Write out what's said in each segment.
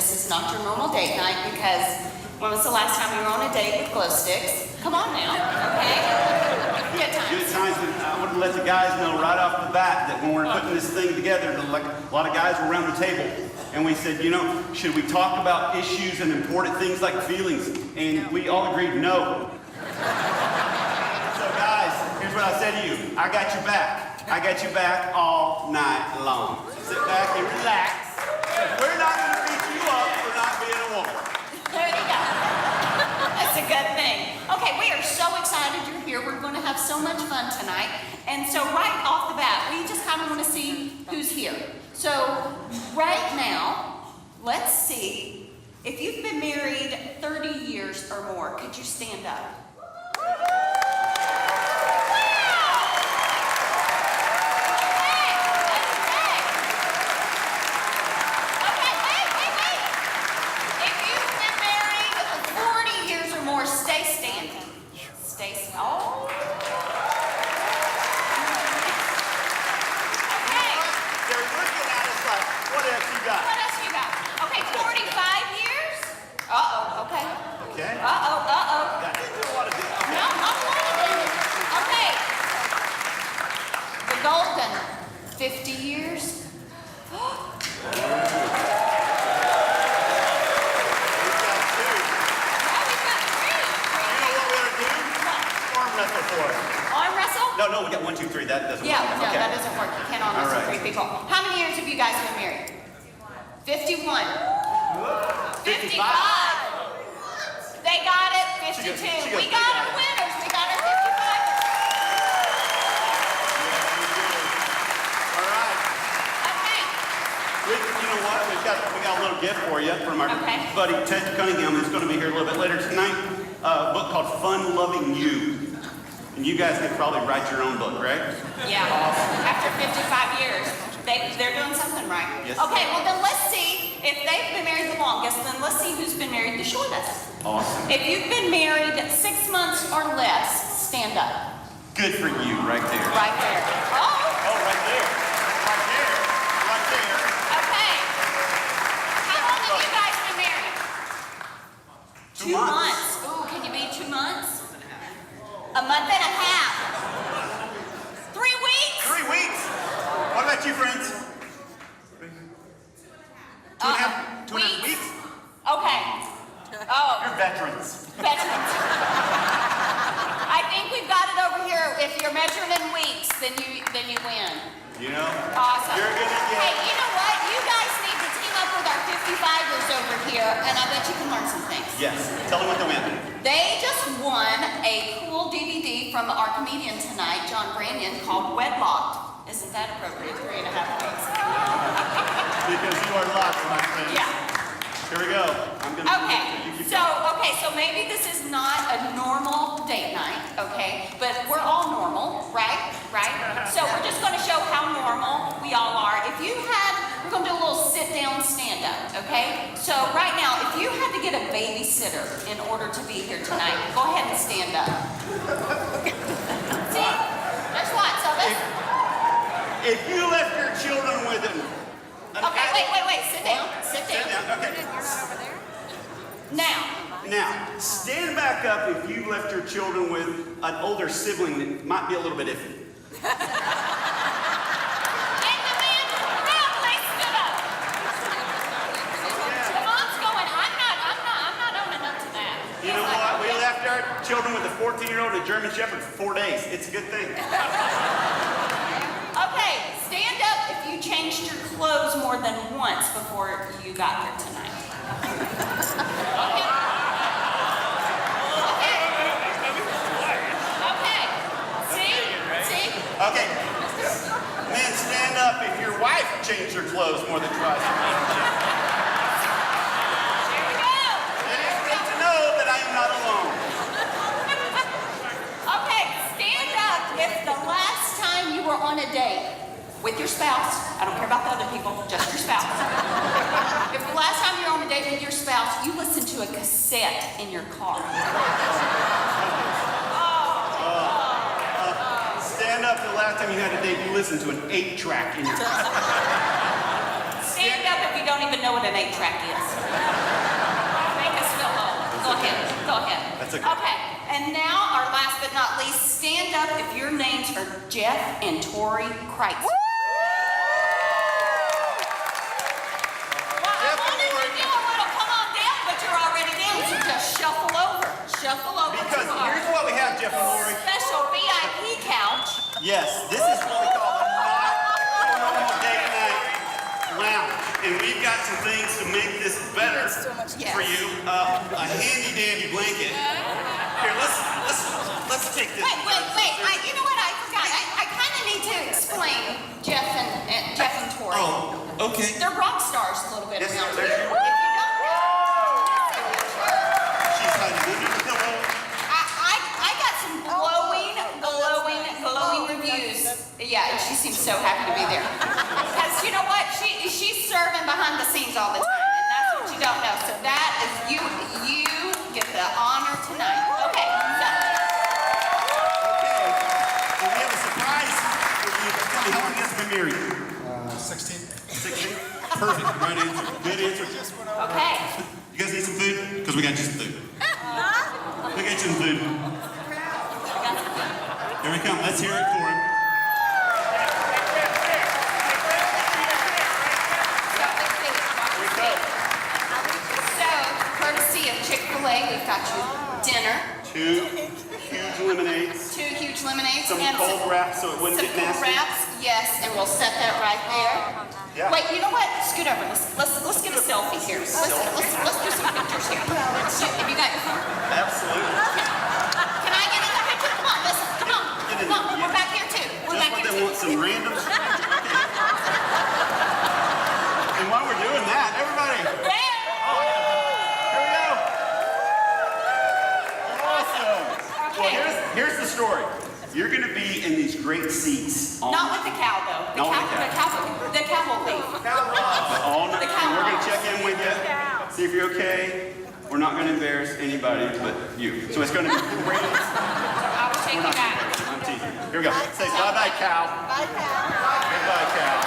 this is not your normal date night because when was the last time you were on a date with glow sticks? Come on now, okay? Good times. Good times. I want to let the guys know right off the bat that when we're putting this thing together, like a lot of guys were around the table, and we said, you know, should we talk about issues and important things like feelings? And we all agreed no. So guys, here's what I said to you. I got your back. I got your back all night long. Sit back and relax. We're not going to beat you up for not being a woman. There you go. That's a good thing. Okay, we are so excited you're here. We're going to have so much fun tonight. And so right off the bat, we just kind of want to see who's here. So right now, let's see if you've been married 30 years or more. Could you stand up? That didn't do a lot of good. Okay. No, not a lot of good. Okay. The golden 50 years. We've got two. No, we've got three. You know what we ought to do? Arm wrestle for us. Arm wrestle? No, we got 1, 2, 3. That doesn't work. Yeah, no, Okay. that doesn't work. You can't arm wrestle All right. 3 people. How many years have you guys been married? 51. 55. They got it. 52. We got our winners. We got our 55. All right. Okay. You know what? We got a little gift for you from our buddy Ted Cunningham, who's going to be here a little bit later tonight. A book called Fun Loving You. And you guys could probably write your own book, right? Yeah. Awesome. After 55 years, they're doing something right. Yes. Okay, well then let's see if they've been married the longest, then let's see who's been married the shortest. Awesome. If you've been married 6 months or less, stand up. Good for you, right there. Right there. Oh! Oh, right there. Right there. Right there. Okay. How long have you guys been married? 2 months. Ooh, can you be 2 months? A month and a half. 3 weeks? 3 weeks. What about you, friends? 2.5 weeks? Okay. Oh. You're veterans. Veterans. I think we've got it over here. If you're measured in weeks, then you win. You know? Awesome. You're gonna get. Hey, you know what? You guys need to team up with our 55ers over here, and I bet you can learn some things. Yes. Tell them what they win. They just won a cool DVD from our comedian tonight, John Branyan, called Wedlocked. Isn't that appropriate? 3.5 weeks. Because you are locked, my friend. Yeah. Here we go. I'm gonna. Okay, so maybe this is not a normal date night, okay? But we're all normal, right? Right? So we're just going to show how normal we all are. If you had, we're going to do a little sit-down stand-up, okay? So right now, if you had to get a babysitter in order to be here tonight, go ahead and stand up. See? There's lots of us. If you left your children with an Okay, wait. Sit down. Sit down. Okay. You're not over there? Now, stand back up if you left your children with an older sibling that might be a little bit iffy. And the man proudly stood up. The mom's going, I'm not owning up to that. You know what? We left our children with a 14-year-old and a German Shepherd for 4 days. It's a good thing. Okay, stand up if you changed your clothes more than once before you got here tonight. Okay. See? Okay. Men, stand up if your wife changed her clothes more than twice. There we go. It is good to know that I am not alone. Okay, stand up if the last time you were on a date with your spouse, I don't care about the other people, just your spouse. If the last time you were on a date with your spouse, you listened to a cassette in your car. Stand up the last time you had a date, you listened to an 8-track in your car. Stand up if you don't don't even know what an 8-track is. Make us feel old. Go ahead. Go ahead. That's okay. Okay. And now, our last but not least, stand up if your names are Jeff and Tori Kreitzer. Shuffle over Because to our here's what we have, Jeff and Lori. special VIP couch. Yes, this is what we call the not normal date night lounge. And we've got some things to make this better Yes. for you. A handy dandy blanket. Here, let's take this. Wait. You know what? I forgot. I kind of need to explain Jeff and Tori. Oh, okay. They're rock stars a little bit Yes, around they're- here. If you don't know, She's hiding under the pillow. I got some glowing reviews. Yeah, and she seems so happy to be there. Because you know what? She's serving behind the scenes all the time, and that's what you don't know. So that is you get the honor tonight. Okay, so. Okay. And we have a surprise for you. Tell me, how long has it been married? 16. 16? Perfect. Right answer. Good answer. Okay. You guys need some food? Because we got you some food. We got you some food. Here we come. Let's hear it for him. So, courtesy of Chick-fil-A, we've got you dinner, 2 huge lemonades. 2 huge lemonades, Some and cold wraps so it wouldn't some get cool nasty. wraps. Yes, and we'll set that right there. Yeah. Wait, you know what? Scoot over. Let's get a selfie here. Let's do some pictures here. Have you got your phone? Absolutely. Can I get in the picture? Come on, listen. Come on. Get in Come on. there, We're yeah. back here too. We're Just back what here they too. want, some random. And while we're doing that, everybody, There. here we go. Awesome. Well, Okay. here's the story. You're going to be in these great seats. all Not night. with the cow though. Not with The cow will leave. All night. The cow And we're going to walks. check in with you, see if you're okay. We're not going to embarrass anybody but you. So it's going to be great. I will take you back. I'm teasing. Here we go. Say bye-bye, cow. Bye, cow. Goodbye, cow.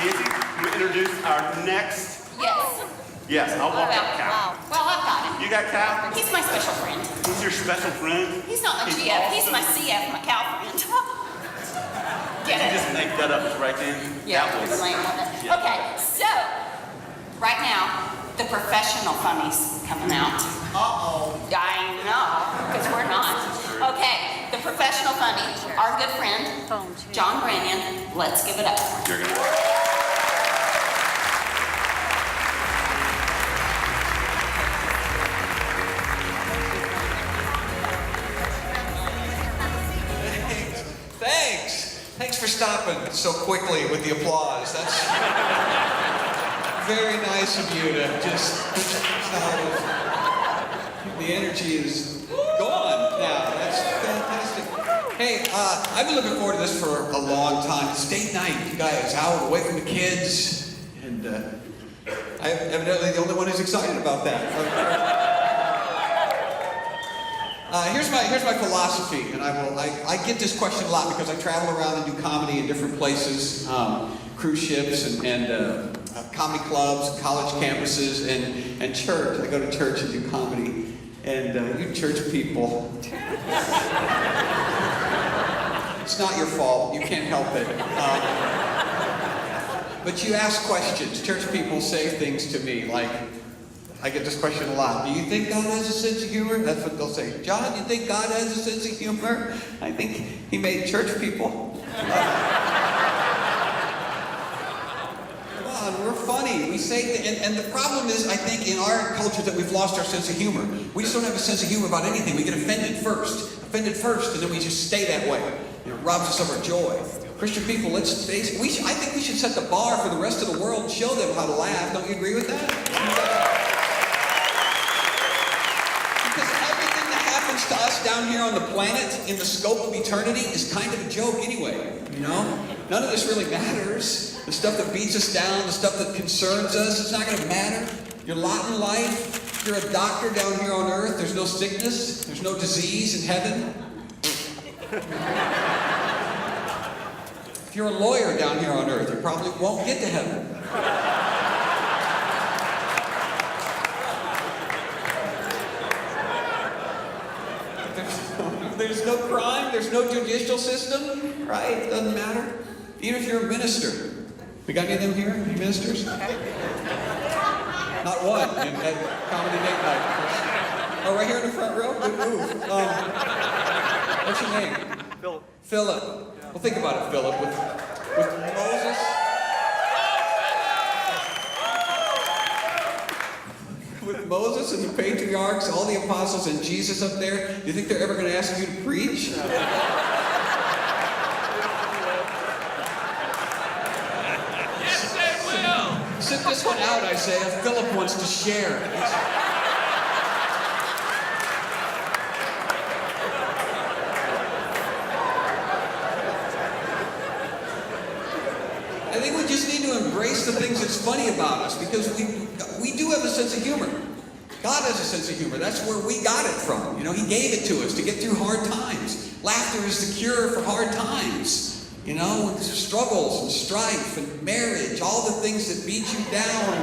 Nancy, we introduce our next. Yes. Yes, I'll walk up cow. Well, I've got him. You got cow? He's my special friend. He's your special friend? He's not my He's GF. He's awesome. my CF, my cow friend. Did Get you it? just make that up right then? Yeah, That was, lame, wasn't it? Yeah. Okay, so right now the professional funnies coming out. I know, because we're not. Okay, the professional funny, our good friend John Branyan. Let's give it up. you're gonna. Thanks for stopping so quickly with the applause. That's very nice of you to just, the energy is gone now. That's fantastic. Hey, I've been looking forward to this for a long time. It's date night, you guys, out away from the kids, and I'm evidently the only one who's excited about that. Here's my philosophy, and I get this question a lot because I travel around and do comedy in different places, cruise ships and comedy clubs, college campuses, and church. I go to church and do comedy, and you church people, it's not your fault. You can't help it. But you ask questions. Church people say things to me like, I get this question a lot. Do you think God has a sense of humor? That's what they'll say. John, you think God has a sense of humor? I think he made church people. Come on, we're funny. We say, and the problem is, I think, in our culture that we've lost our sense of humor. We just don't have a sense of humor about anything. We get offended first, and then we just stay that way. It robs us of our joy. Christian people, let's face it. I think we should set the bar for the rest of the world and show them how to laugh. Don't you agree with that? Because everything that happens to us down here on the planet in the scope of eternity is kind of a joke anyway, you know? None of this really matters. The stuff that beats us down, the stuff that concerns us, it's not going to matter. Your lot in life, you're a doctor down here on earth, there's no sickness, there's no disease in heaven. If you're a lawyer down here on earth, you probably won't get to heaven. There's no crime, there's no judicial system, right? It doesn't matter. Even if you're a minister. We got any of them here? Any ministers? Not one at Comedy Date Night. Oh, right here in the front row? Good move. What's your name? Philip. Philip. Well, think about it, Philip. With Moses. With Moses and the patriarchs, all the apostles, and Jesus up there, do you think they're ever going to ask you to preach? Yes, they will. Sit this one out, Isaiah. Philip wants to share. I think we just need to embrace the things that's funny about us, because we do have a sense of humor. God has a sense of humor. That's where we got it from. You know, He gave it to us to get through hard times. Laughter is the cure for hard times. You know, with struggles and strife and marriage, all the things that beat you down.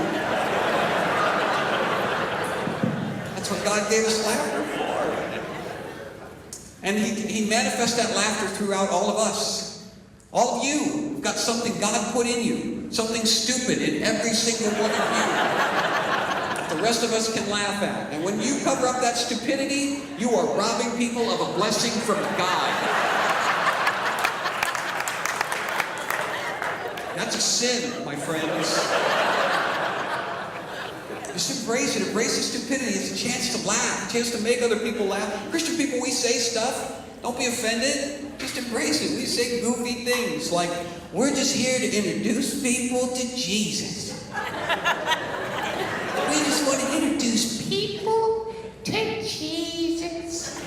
That's what God gave us laughter for. And He manifests that laughter throughout all of us. All of you have got something God put in you. Something stupid in every single one of you. The rest of us can laugh at. And when you cover up that stupidity, you are robbing people of a blessing from God. That's a sin, my friends. Just embrace it. Embrace the stupidity. It's a chance to laugh, a chance to make other people laugh. Christian people, we say stuff. Don't be offended. Just embrace it. We say goofy things like, we're just here to introduce people to Jesus. We just want to introduce people to Jesus.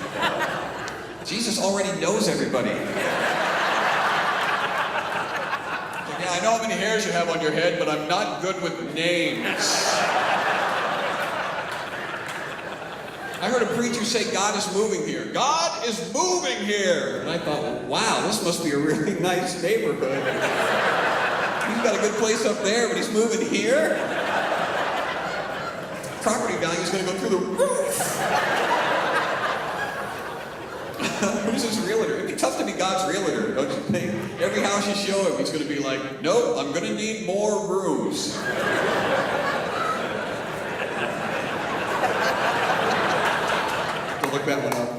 Jesus already knows everybody. Yeah, I know how many hairs you have on your head, but I'm not good with names. I heard a preacher say God is moving here. God is moving here! And I thought, well, wow, this must be a really nice neighborhood. He's got a good place up there, but he's moving here? Property value is going to go through the roof. Who's his realtor? It'd be tough to be God's realtor, don't you think? Every house you show him, he's going to be like, nope, I'm going to need more rooms. Don't look that one up.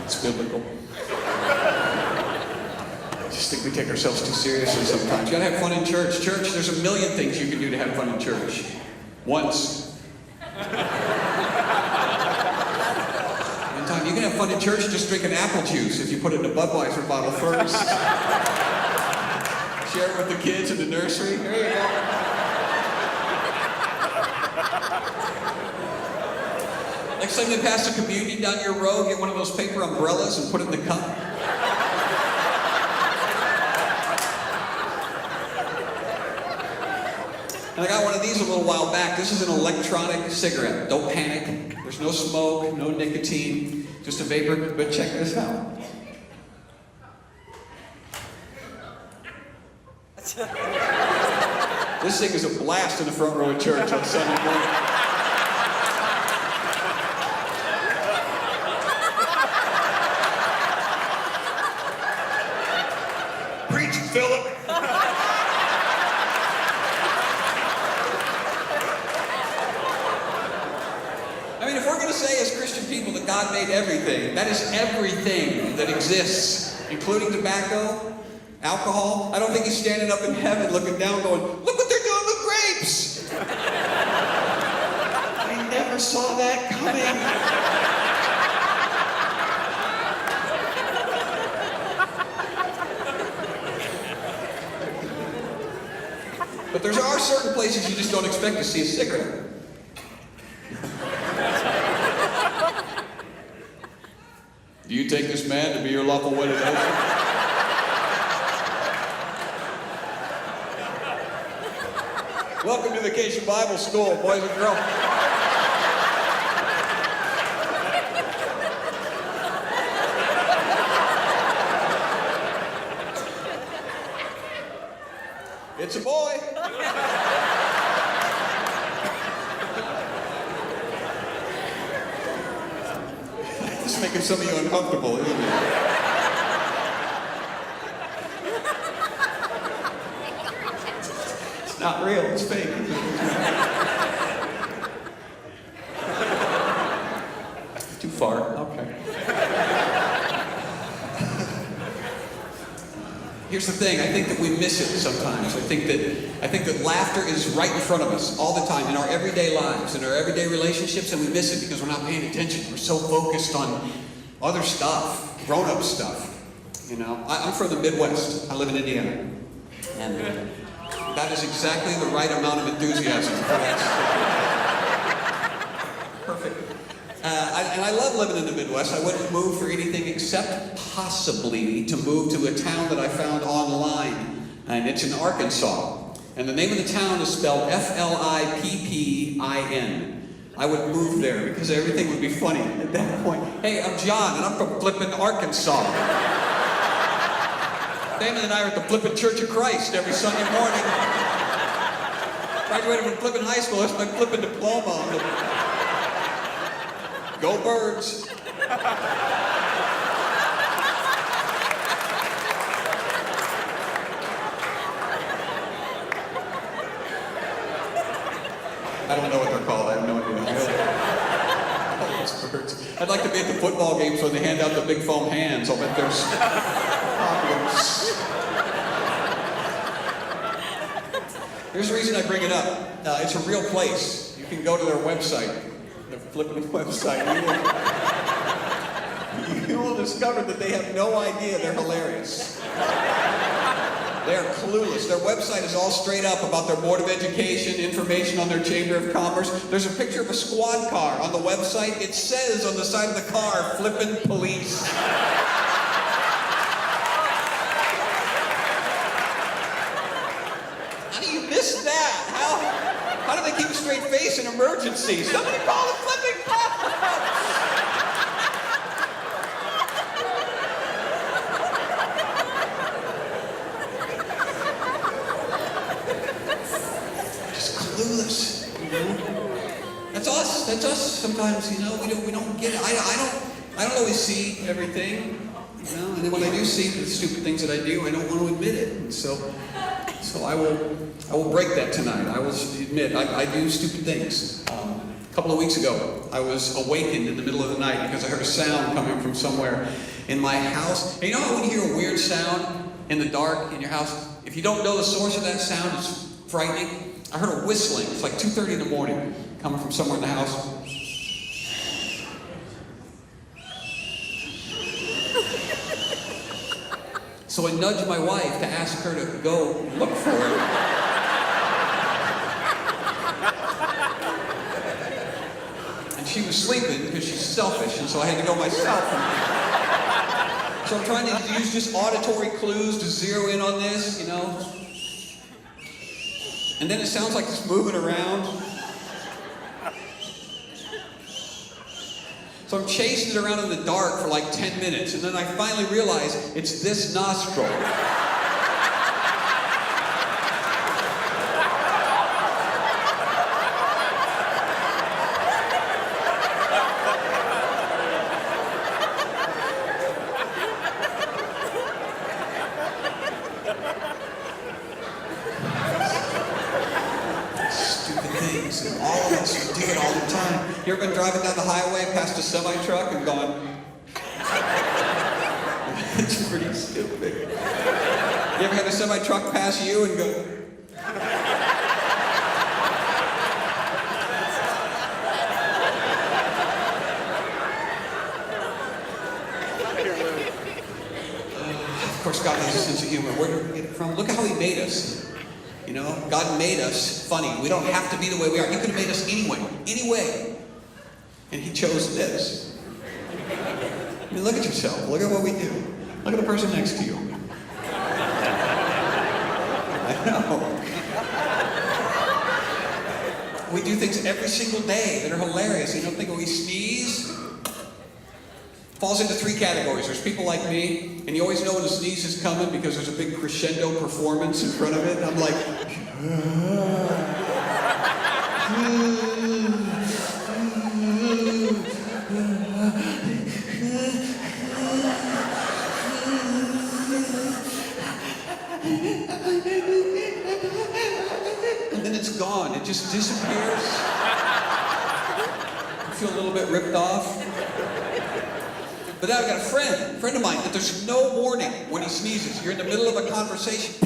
It's biblical. I just think we take ourselves too seriously sometimes. You gotta have fun in church. Church, there's a million things you can do to have fun in church. Once. Anytime. You can have fun in church just drinking apple juice if you put it in a Budweiser bottle first. Share it with the kids in the nursery. There you go. Next time they pass a communion down your road, get one of those paper umbrellas and put it in the cup. And I got one of these a little while back. This is an electronic cigarette. Don't panic. There's no smoke, no nicotine, just a vapor. But check this out. This thing is a blast in the front row of church on Sunday morning. Preach, Philip. I mean, if we're going to say as Christian people that God made everything, that is everything that exists, including tobacco, alcohol. I don't think He's standing up in heaven looking down going, look what they're doing with grapes. I never saw that coming. But there are certain places you just don't expect to see a cigarette. Do you take this man to be your lawful wedded husband? Welcome to Vacation Bible School, boys and girls. It's a boy. This is making some of you uncomfortable, isn't it? It's not real, it's fake. Too far, okay. Here's the thing, I think that we miss it sometimes. I think that laughter is right in front of us all the time in our everyday lives, in our everyday relationships, and we miss it because we're not paying attention. We're so focused on other stuff, grown-up stuff. You know, I'm from the Midwest. I live in Indiana. And that is exactly the right amount of enthusiasm for that. Perfect. And I love living in the Midwest. I wouldn't move for anything except possibly to move to a town that I found online. And it's in Arkansas. And the name of the town is spelled Flippin. I would move there because everything would be funny at that point. Hey, I'm John, and I'm from Flippin, Arkansas. Damon and I are at the Flippin Church of Christ every Sunday morning. Graduated from Flippin High School. That's my Flippin diploma. Go Birds! I don't know what they're called. I have no idea. Oh, it's Birds. I'd like to be at the football games when they hand out the big foam hands. I'll bet there's problems. Here's the reason I bring it up. It's a real place. You can go to their website. The Flippin' website, you will discover that they have no idea they're hilarious. They're clueless. Their website is all straight up about their Board of Education, information on their Chamber of Commerce. There's a picture of a squad car on the website. It says on the side of the car, Flippin' Police. How do you miss that? How do they keep a straight face in emergencies? Somebody call the flipping cops! Just clueless, you know? That's us sometimes, you know, we don't get it. I don't always see everything, you know, and then when I do see the stupid things that I do, I don't want to admit it. And so I will break that tonight. I will admit, I do stupid things. A couple of weeks ago, I was awakened in the middle of the night because I heard a sound coming from somewhere in my house. And you know how when you hear a weird sound in the dark in your house, if you don't know the source of that sound, it's frightening? I heard a whistling. It's like 2:30 in the morning, coming from somewhere in the house. So I nudged my wife to ask her to go look for it. And she was sleeping because she's selfish, and so I had to go myself. So I'm trying to use just auditory clues to zero in on this, you know. And then it sounds like it's moving around. So I'm chasing it around in the dark for like 10 minutes, and then I finally realize it's this nostril. Stupid things, and all of us do it all the time. You ever been driving down the highway past a semi-truck and gone, it's pretty stupid. You ever had a semi-truck pass you and go, of course God has a sense of humor. Where did we get it from? Look at how He made us. You know, God made us funny. We don't have to be the way we are. He could have made us anyway. And He chose this. I mean, look at yourself. Look at what we do. Look at the person next to you. I know. We do things every single day that are hilarious. You don't think when we sneeze, falls into three categories. There's people like me, and you always know when a sneeze is coming because there's a big crescendo performance in front of it. And I'm like, and then it's gone. It just disappears. You feel a little bit ripped off. But now I've got a friend of mine, that there's no warning when he sneezes. You're in the middle of a conversation.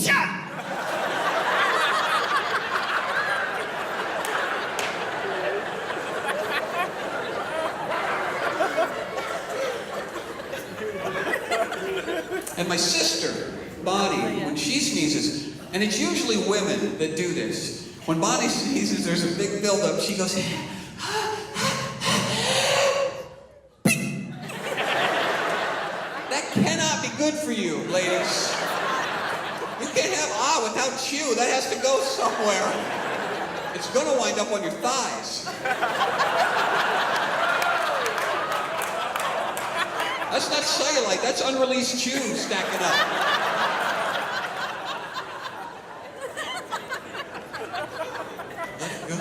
And my sister, Bonnie, when she sneezes, and it's usually women that do this. When Bonnie sneezes, there's a big buildup. She goes, that cannot be good for you, ladies. You can't have without chew. That has to go somewhere. It's gonna wind up on your thighs. That's not cellulite, that's unreleased chew stacking up. Let it go.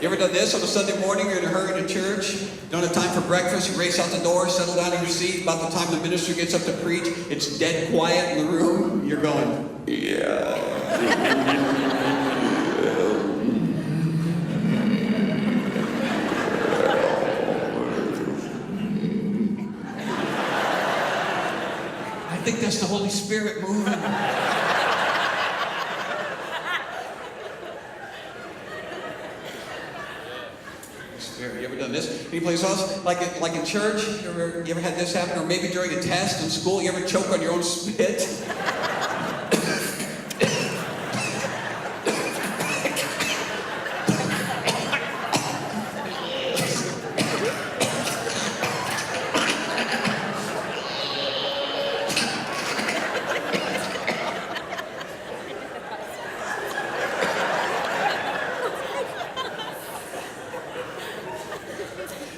You ever done this on a Sunday morning? You're in a hurry to church, don't have time for breakfast, you race out the door, settle down in your seat. About the time the minister gets up to preach, it's dead quiet in the room. You're going, yeah. I think that's the Holy Spirit moving. Spirit, you ever done this? Any place else? Like in church? You ever had this happen? Or maybe during a test in school, you ever choke on your own spit?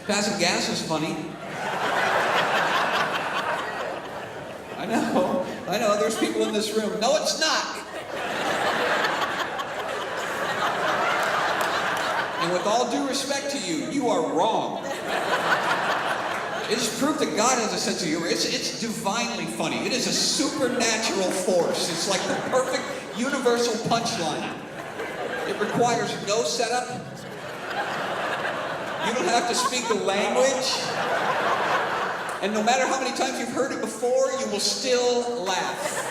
Passing gas is funny. I know, there's people in this room. No, it's not. And with all due respect to you, you are wrong. It is proof that God has a sense of humor. It's divinely funny. It is a supernatural force. It's like the perfect universal punchline. It requires no setup. You don't have to speak the language. And no matter how many times you've heard it before, you will still laugh.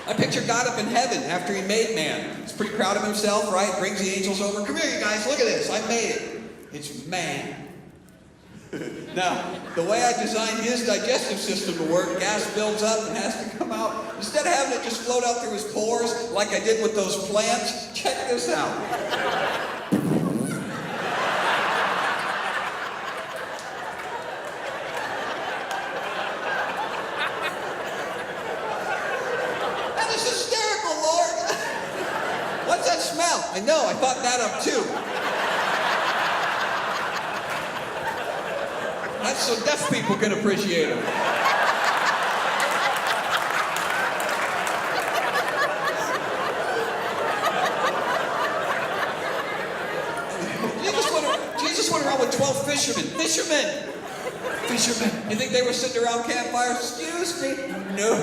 I picture God up in heaven after he made man. He's pretty proud of himself, right? Brings the angels over. Come here, you guys, look at this. I made it. It's man. Now, the way I designed his digestive system to work, gas builds up and has to come out. Instead of having it just float out through his pores like I did with those plants, check this out. What's that smell? I know, I thought that up too. That's so deaf people can appreciate it. Jesus went around with 12 fishermen. Fishermen. You think they were sitting around campfires? Excuse me? No.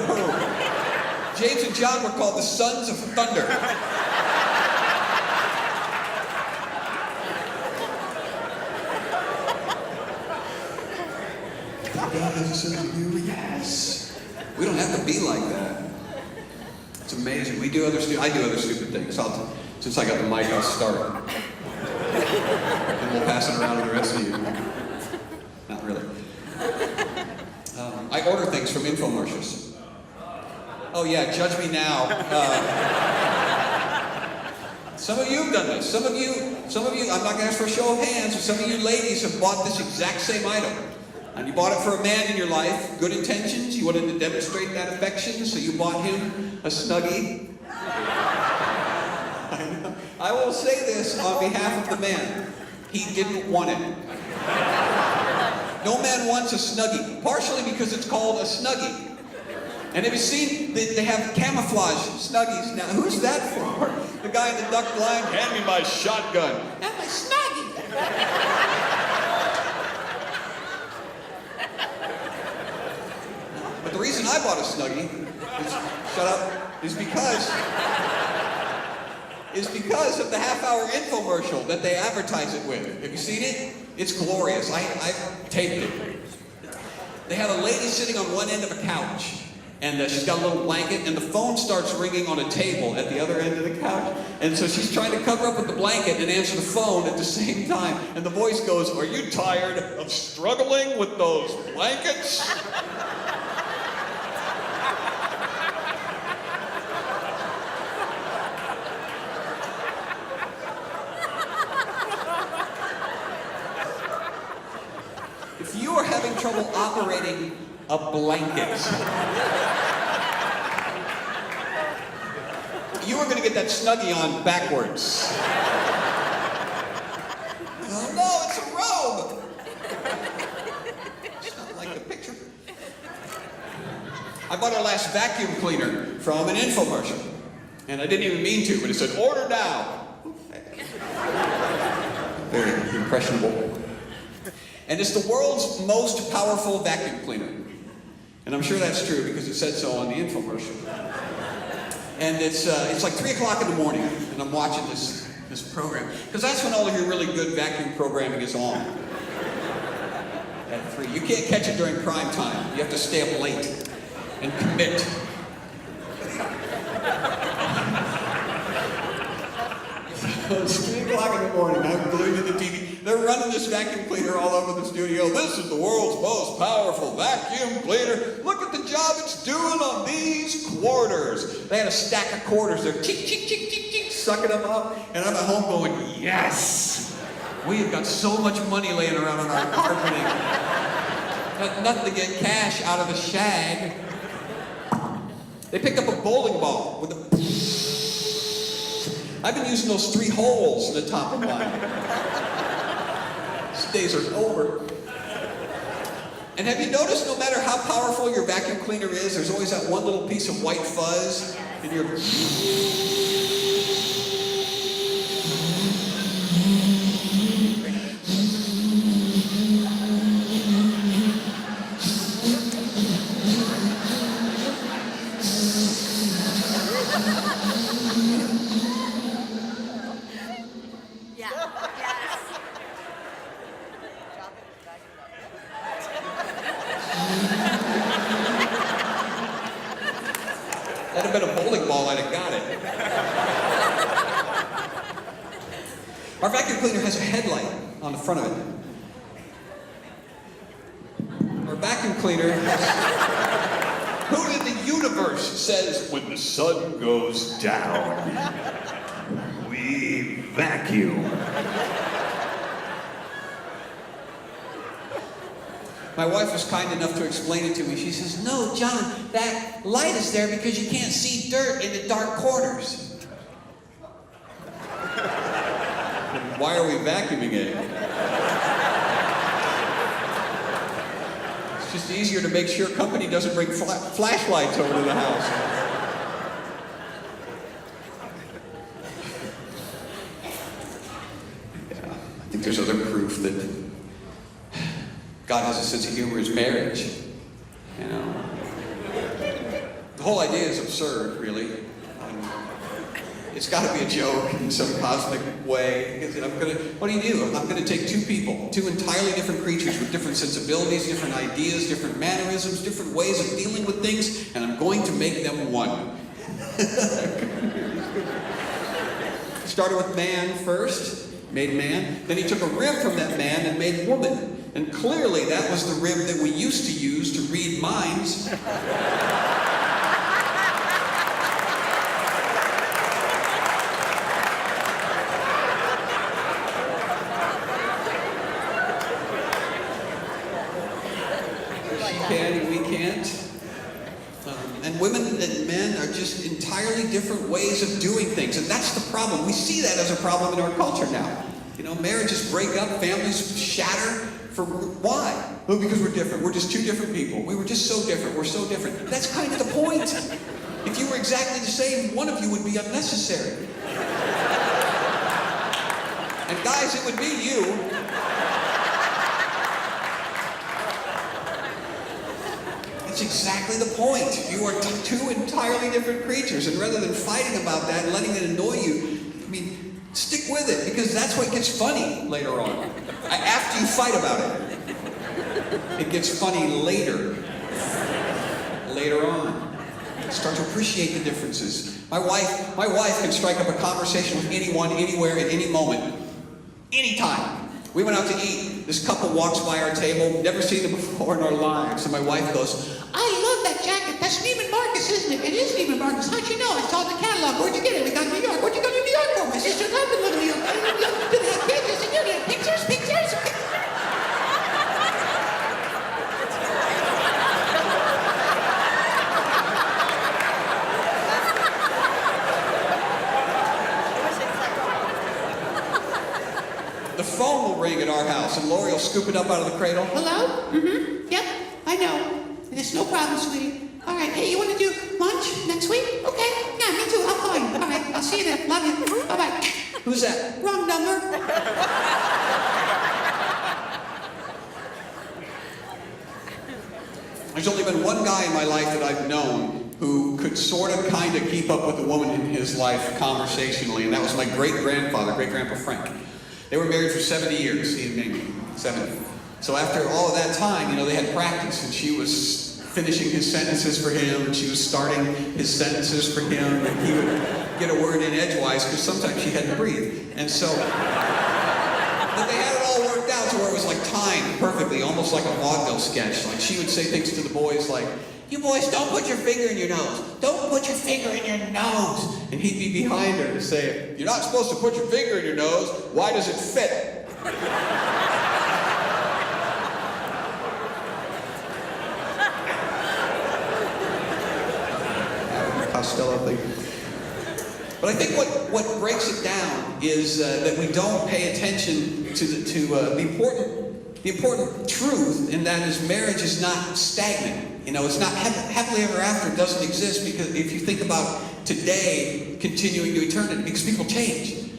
James and John were called the sons of thunder. God has a sense of humor, yes. We don't have to be like that. It's amazing. I do other stupid things. Since I got the mic, I'll start. And we'll pass it around to the rest of you. Not really. I order things from infomercials. Oh yeah, judge me now. Some of you have done this. Some of you, I'm not gonna ask for a show of hands, but some of you ladies have bought this exact same item. And you bought it for a man in your life, good intentions, you wanted to demonstrate that affection, so you bought him a Snuggie. I will say this on behalf of the man, he didn't want it. No man wants a Snuggie, partially because it's called a Snuggie. And have you seen, they have camouflage Snuggies now. Who's that for? The guy in the duck blind, hand me my shotgun. And my Snuggie. But the reason I bought a Snuggie is because of the half-hour infomercial that they advertise it with. Have you seen it? It's glorious. I've taped it. They have a lady sitting on one end of a couch, and she's got a little blanket, and the phone starts ringing on a table at the other end of the couch. And so she's trying to cover up with the blanket and answer the phone at the same time. And the voice goes, "Are you tired of struggling with those blankets?" If you are having trouble operating a blanket, you are going to get that Snuggie on backwards. Oh no, it's a robe! It's not like the picture. I bought our last vacuum cleaner from an infomercial. And I didn't even mean to, but it said, "Order now." Very impressionable. And it's the world's most powerful vacuum cleaner. And I'm sure that's true because it said so on the infomercial. And it's like 3 o'clock in the morning, and I'm watching this program. Because that's when all of your really good vacuum programming is on. At 3. You can't catch it during prime time. You have to stay up late and commit. It's 3 o'clock in the morning. I'm glued to the TV. They're running this vacuum cleaner all over the studio. "This is the world's most powerful vacuum cleaner. Look at the job it's doing on these quarters." They had a stack of quarters. They're tick, tick, tick, tick, tick, sucking them up. And I'm at home going, "Yes! We have got so much money laying around on our carpeting. Nothing to get cash out of the shag." They picked up a bowling ball with a... I've been using those 3 holes in the top of mine. These days are over. And have you noticed no matter how powerful your vacuum cleaner is, there's always that one little piece of white fuzz in your... That'd have been a bowling ball, I'd have got it. Our vacuum cleaner has a headlight on the front of it. Our vacuum cleaner has... Who in the universe says, "When the sun goes down, we vacuum"? My wife was kind enough to explain it to me. She says, "No, John, that light is there because you can't see dirt in the dark corners." Why are we vacuuming it? It's just easier to make sure company doesn't bring flashlights over to the house. Yeah, I think there's other proof that God has a sense of humor is marriage. You know? The whole idea is absurd, really. It's got to be a joke in some cosmic way. What do? I'm going to take 2 people, 2 entirely different creatures with different sensibilities, different ideas, different mannerisms, different ways of dealing with things, and I'm going to make them one. Started with man first, made man. Then he took a rib from that man and made woman. And clearly that was the rib that we used to use to read minds. She can and we can't. And women and men are just entirely different ways of doing things. And that's the problem. We see that as a problem in our culture now. You know, marriages break up, families shatter. For why? Well, because we're different. We're just two different people. We were just so different. We're so different. That's kind of the point. If you were exactly the same, one of you would be unnecessary. And guys, it would be you. That's exactly the point. You are two entirely different creatures, and rather than fighting about that and letting it annoy you, I mean, stick with it, because that's what gets funny later on. After you fight about it, it gets funny later. Later on. Start to appreciate the differences. My wife can strike up a conversation with anyone, anywhere, at any moment. Anytime. We went out to eat. This couple walks by our table, never seen them before in our lives. And my wife goes, "I love that jacket. That's Neiman Marcus, isn't it? It is Neiman Marcus. How'd you know? I saw the catalog. Where'd you get it? We got New York. Where'd you go to New York for? My sister loved to live in New York. Do they have pictures? And you did pictures. The phone will ring at our house, and Lori will scoop it up out of the cradle. Hello? Mm-hmm. Yep, I know. There's no problem, sweetie. All right, hey, you want to do lunch next week? Okay. Yeah, me too. I'll call you. All right, I'll see you then. Love you. Bye-bye. Who's that? Wrong number. There's only been one guy in my life that I've known who could sort of kind of keep up with the woman in his life conversationally, and that was my great-grandfather, great-grandpa Frank. They were married for 70 years, he and Amy, 70. So after all of that time, you know, they had practice, and she was finishing his sentences for him, and she was starting his sentences for him, and he would get a word in edgewise, because sometimes she had to breathe. And so, but they had it all worked out to where it was like timed perfectly, almost like a vaudeville sketch. Like she would say things to the boys like, "You boys, don't put your finger in your nose. Don't put your finger in your nose." And he'd be behind her to say, "You're not supposed to put your finger in your nose. Why does it fit?" Costello thing. But I think what breaks it down is that we don't pay attention to the important truth, and that is marriage is not stagnant. You know, it's not happily ever after doesn't exist, because if you think about today continuing to eternity, because people change.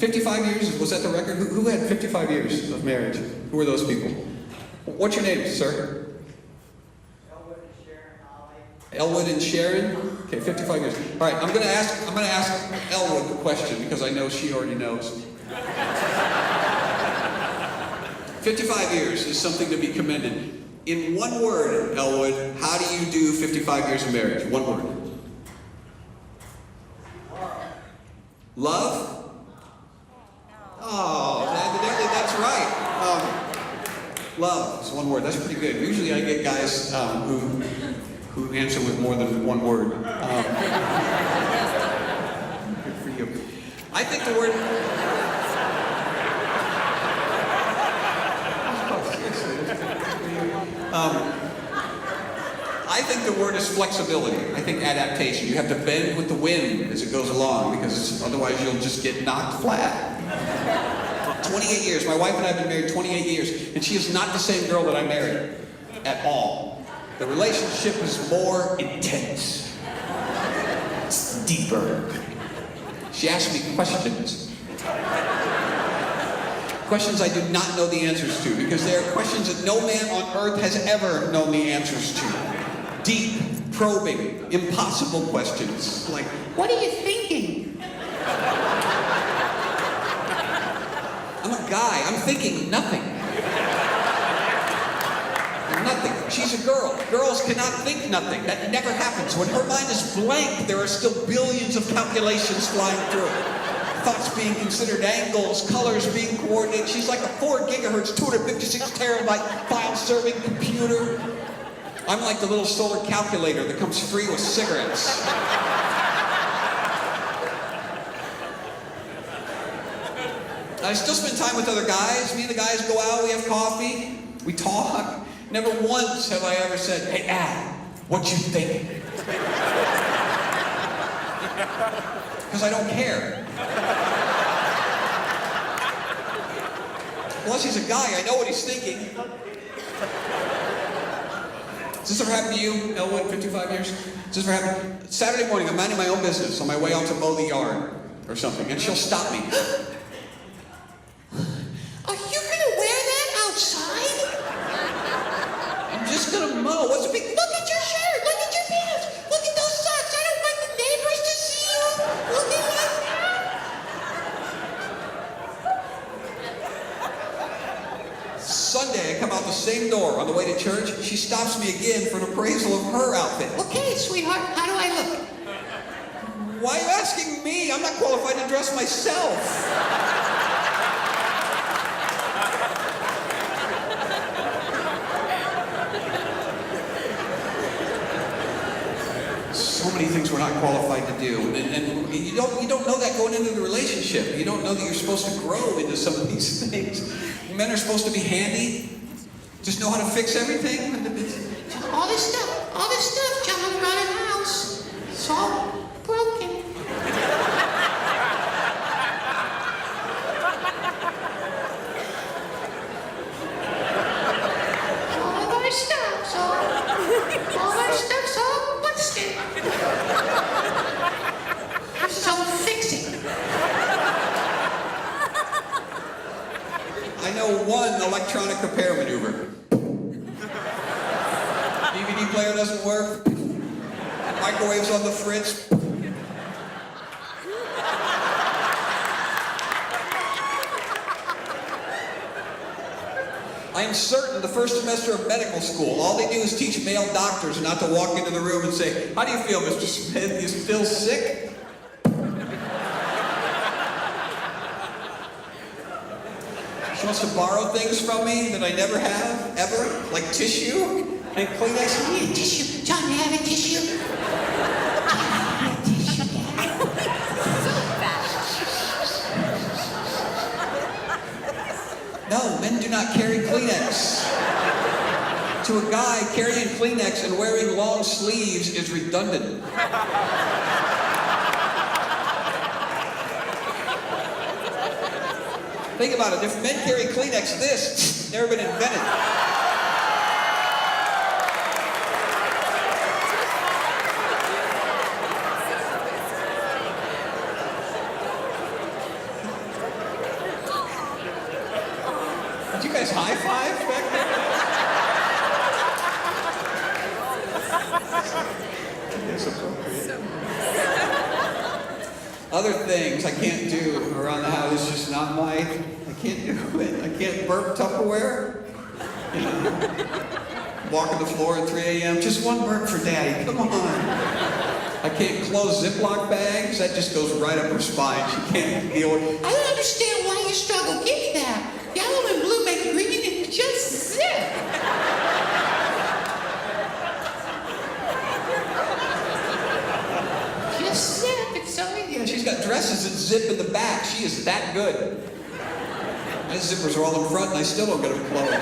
55 years, was that the record? Who had 55 years of marriage? Who were those people? What's your name, sir? Elwood and Sharon? Okay, 55 years. All right, I'm gonna ask Elwood the question because I know she already knows. 55 years is something to be commended. In one word, Elwood, how do you do 55 years of marriage? One word. Love? Oh, evidently that's right. Love is one word. That's pretty good. Usually I get guys who answer with more than one word. Good for you. I think the word... I think the word is flexibility. I think adaptation. You have to bend with the wind as it goes along, because otherwise you'll just get knocked flat. 28 years. My wife and I have been married 28 years, and she is not the same girl that I married at all. The relationship is more intense. It's deeper. She asks me questions. Questions I do not know the answers to, because they are questions that no man on earth has ever known the answers to. Deep, probing, impossible questions. Like, what are you thinking? I'm a guy. I'm thinking nothing. Nothing. She's a girl. Girls cannot think nothing. That never happens. When her mind is blank, there are still billions of calculations flying through it. Thoughts being considered, angles, colors being coordinated. She's like a 4 gigahertz, 256 terabyte file serving computer. I'm like the little solar calculator that comes free with cigarettes. I still spend time with other guys. Me and the guys go out, we have coffee, we talk. Never once have I ever said, "Hey, Al, what you thinking?" Because I don't care. Plus, he's a guy. I know what he's thinking. Has this ever happened to you, Elwood, 55 years? Has this ever happened? Saturday morning, I'm minding my own business on my way out to mow the yard or something, and she'll stop me. Are you gonna wear that outside? I'm just gonna mow. What's the big? Look at your shirt. Look at your pants. Look at those socks. I don't want the neighbors to see you looking like that. Sunday, I come out the same door on the way to church. She stops me again for an appraisal of her outfit. Okay, sweetheart, how do I look? Why are you asking me? I'm not qualified to dress myself. So many things we're not qualified to do, and you don't know that going into the relationship. You don't know that you're supposed to grow into some of these things. Men are supposed to be handy, just know how to fix everything. All this stuff, John, around the house, it's all broken. All our stuff's all busted. So fix it. I know one electronic repair maneuver. DVD player doesn't work. Microwave's on the fritz. I am certain the first semester of medical school, all they do is teach male doctors not to walk into the room and say, "How do you feel, Mr. Smith? You still sick?" She wants to borrow things from me that I never have, ever, like tissue and Kleenex. I need tissue. John, you have a tissue? No, men do not carry Kleenex. To a guy, carrying Kleenex and wearing long sleeves is redundant. Think about it. If men carry Kleenex, this never been invented. Did you guys high five back there? It's appropriate. Other things I can't do around the house. It's just not my. I can't do it. I can't burp Tupperware. You know, walking the floor at 3 a.m. Just one burp for Daddy. Come on. I can't close Ziploc bags. That just goes right up her spine. She can't deal with it. I don't understand why you struggle. Give me that. Yellow and blue make green and just zip. Just zip. It's so easy. She's got dresses that zip in the back. She is that good. My zippers are all in front and I still don't get them closed.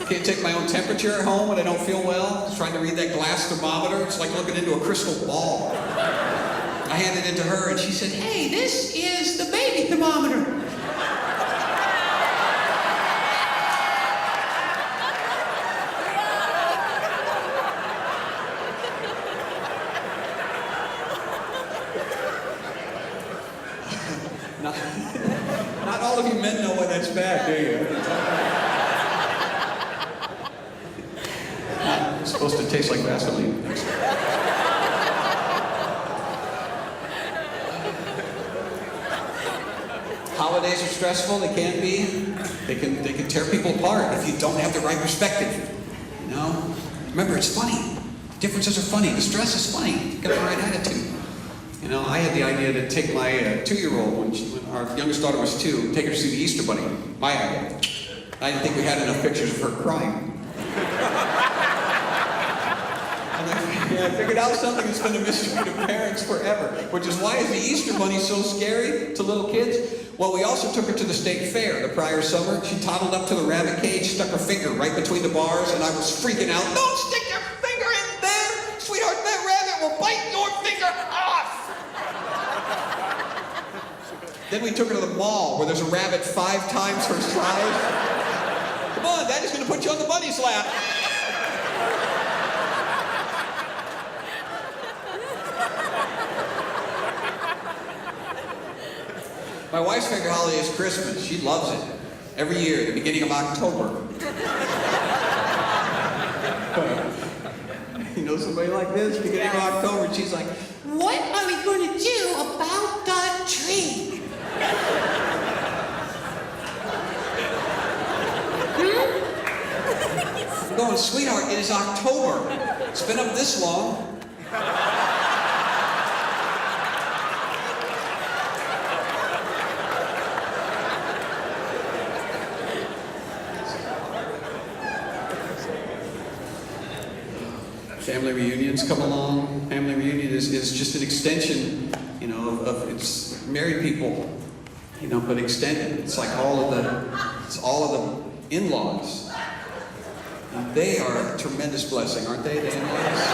Can't take my own temperature at home when I don't feel well. Just trying to read that glass thermometer. It's like looking into a crystal ball. I handed it to her and she said, "Hey, this is the baby thermometer." Not all of you men know why that's bad, do you? It's supposed to taste like Vaseline. Holidays are stressful. They can be. They can tear people apart if you don't have the right perspective. You know. Remember, it's funny. Differences are funny. The stress is funny. You got the right attitude. You know, I had the idea to take my 2-year-old when our youngest daughter was 2, take her to see the Easter Bunny. My idea. I didn't think we had enough pictures of her crying. I figured out something that's been a mystery to parents forever, which is why is the Easter Bunny so scary to little kids? Well, we also took her to the state fair the prior summer. She toddled up to the rabbit cage, stuck her finger right between the bars, and I was freaking out. "Don't stick your finger in there! Sweetheart, that rabbit will bite your finger off!" Then we took her to the mall where there's a rabbit 5 times her size. Come on, Daddy's gonna put you on the bunny's lap. My wife's favorite holiday is Christmas. She loves it. Every year, at the beginning of October. You know somebody like this? Beginning of October, and she's like, what are we going to do about the tree? I'm going, sweetheart, it is October. It's been up this long. Family reunions come along. Family reunion is just an extension, you know, of it's married people, you know, but extended. It's like all of the in-laws. And they are a tremendous blessing, aren't they, the in-laws?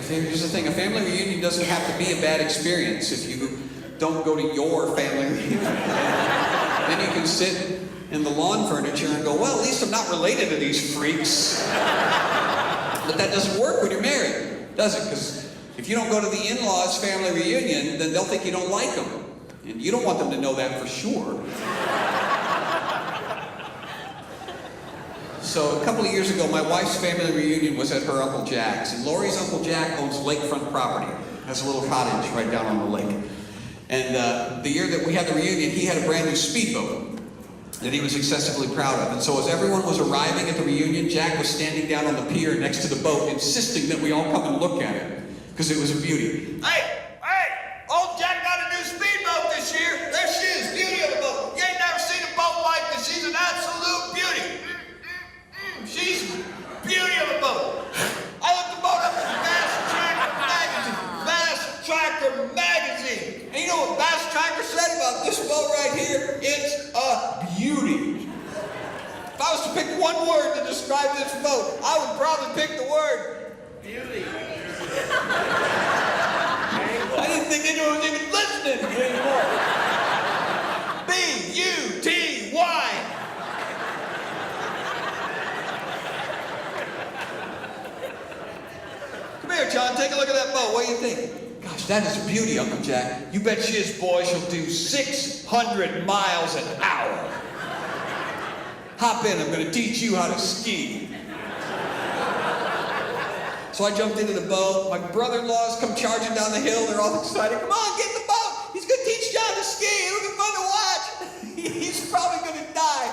Here's the thing, a family reunion doesn't have to be a bad experience if you don't go to your family reunion. Then you can sit in the lawn furniture and go, well, at least I'm not related to these freaks. But that doesn't work when you're married, does it? Because if you don't go to the in-laws family reunion, then they'll think you don't like them. And you don't want them to know that for sure. So a couple of years ago, my wife's family reunion was at her Uncle Jack's. And Lori's Uncle Jack owns lakefront property. Has a little cottage right down on the lake. And the year that we had the reunion, he had a brand new speedboat that he was excessively proud of. And so as everyone was arriving at the reunion, Jack was standing down on the pier next to the boat, insisting that we all come and look at it, because it was a beauty. Hey! Old Jack got a new speedboat this year. There she is, beauty of a boat. You ain't never seen a boat like this. She's an absolute beauty. She's beauty of a boat. I looked the boat up in Bass Tracker magazine. And you know what Bass Tracker said about this boat right here? It's a beauty. If I was to pick one word to describe this boat, I would probably pick the word beauty. I didn't think anyone was even listening anymore. B-U-T-Y. Come here, John. Take a look at that boat. What do you think? Gosh, that is a beauty, Uncle Jack. You bet she is, boy. She'll do 600 miles an hour. Hop in. I'm going to teach you how to ski. So I jumped into the boat. My brother-in-laws come charging down the hill. They're all excited. Come on, get in the boat. He's going to teach John to ski. It'll be fun to watch. He's probably going to die.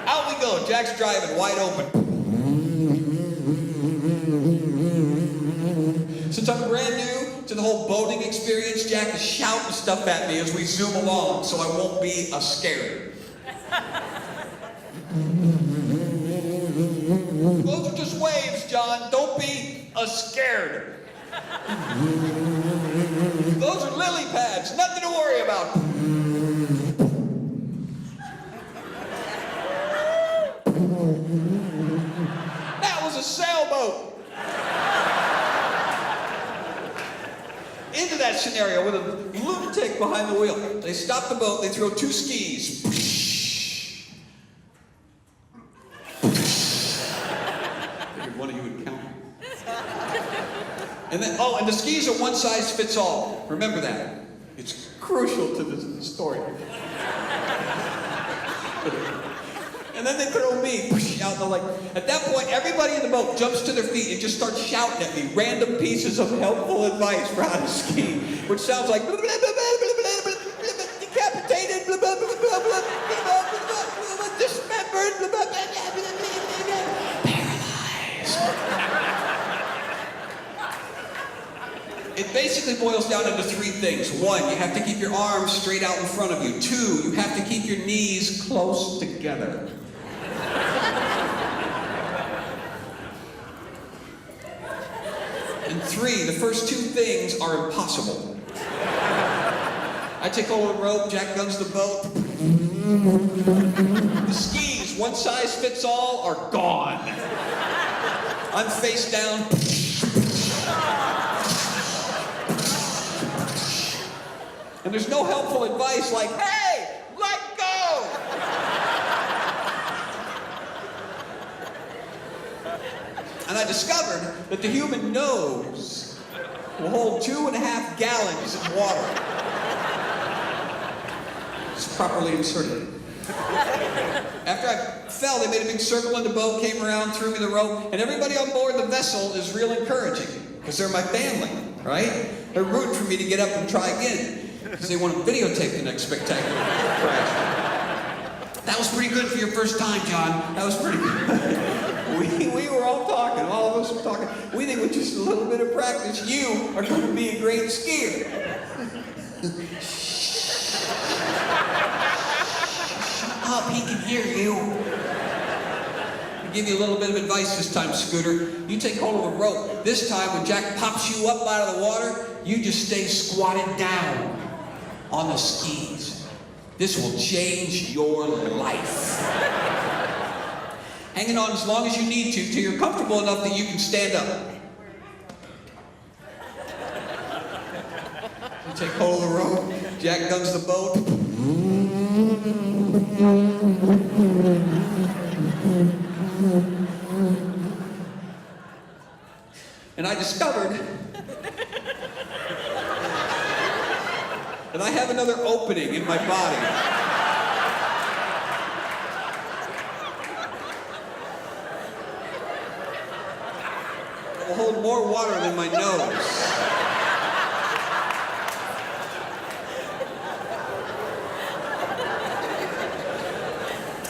Out we go. Jack's driving wide open. Since I'm brand new to the whole boating experience, Jack is shouting stuff at me as we zoom along so I won't be a scared. Those are just waves, John. Don't be a scared. Those are lily pads. Nothing to worry about. That was a sailboat. Into that scenario with a lunatic behind the wheel. They stop the boat. They throw 2 skis. One of you would count. And then, and the skis are one size fits all. Remember that. It's crucial to the story. And then they throw me out in the lake. At that point, everybody in the boat jumps to their feet and just starts shouting at me random pieces of helpful advice for how to ski, which sounds like decapitated, dismembered, paralyzed. It basically boils down into 3 things. 1, you have to keep your arms straight out in front of you. 2, you have to keep your knees close together. And 3, the first 2 things are impossible. I take hold of the rope, Jack guns the boat. The skis, one size fits all, are gone. I'm face down. there's no helpful advice like, hey, let go. And I discovered that the human nose will hold 2.5 gallons of water. It's properly inserted. After I fell, they made a big circle in the boat, came around, threw me the rope, and everybody on board the vessel is real encouraging, because they're my family, right? They're rooting for me to get up and try again, because they want to videotape the next spectacular crash. That was pretty good for your first time, John. That was pretty good. We were all talking, all of us were talking. We think with just a little bit of practice, you are going to be a great skier. Up, he can hear you. I'll give you a little bit of advice this time, Scooter. You take hold of a rope. This time, when Jack pops you up out of the water, you just stay squatted down on the skis. This will change your life. Hanging on as long as you need to till you're comfortable enough that you can stand up. You take hold of the rope. Jack guns the boat. And I discovered that I have another opening in my body. It will hold more water than my nose.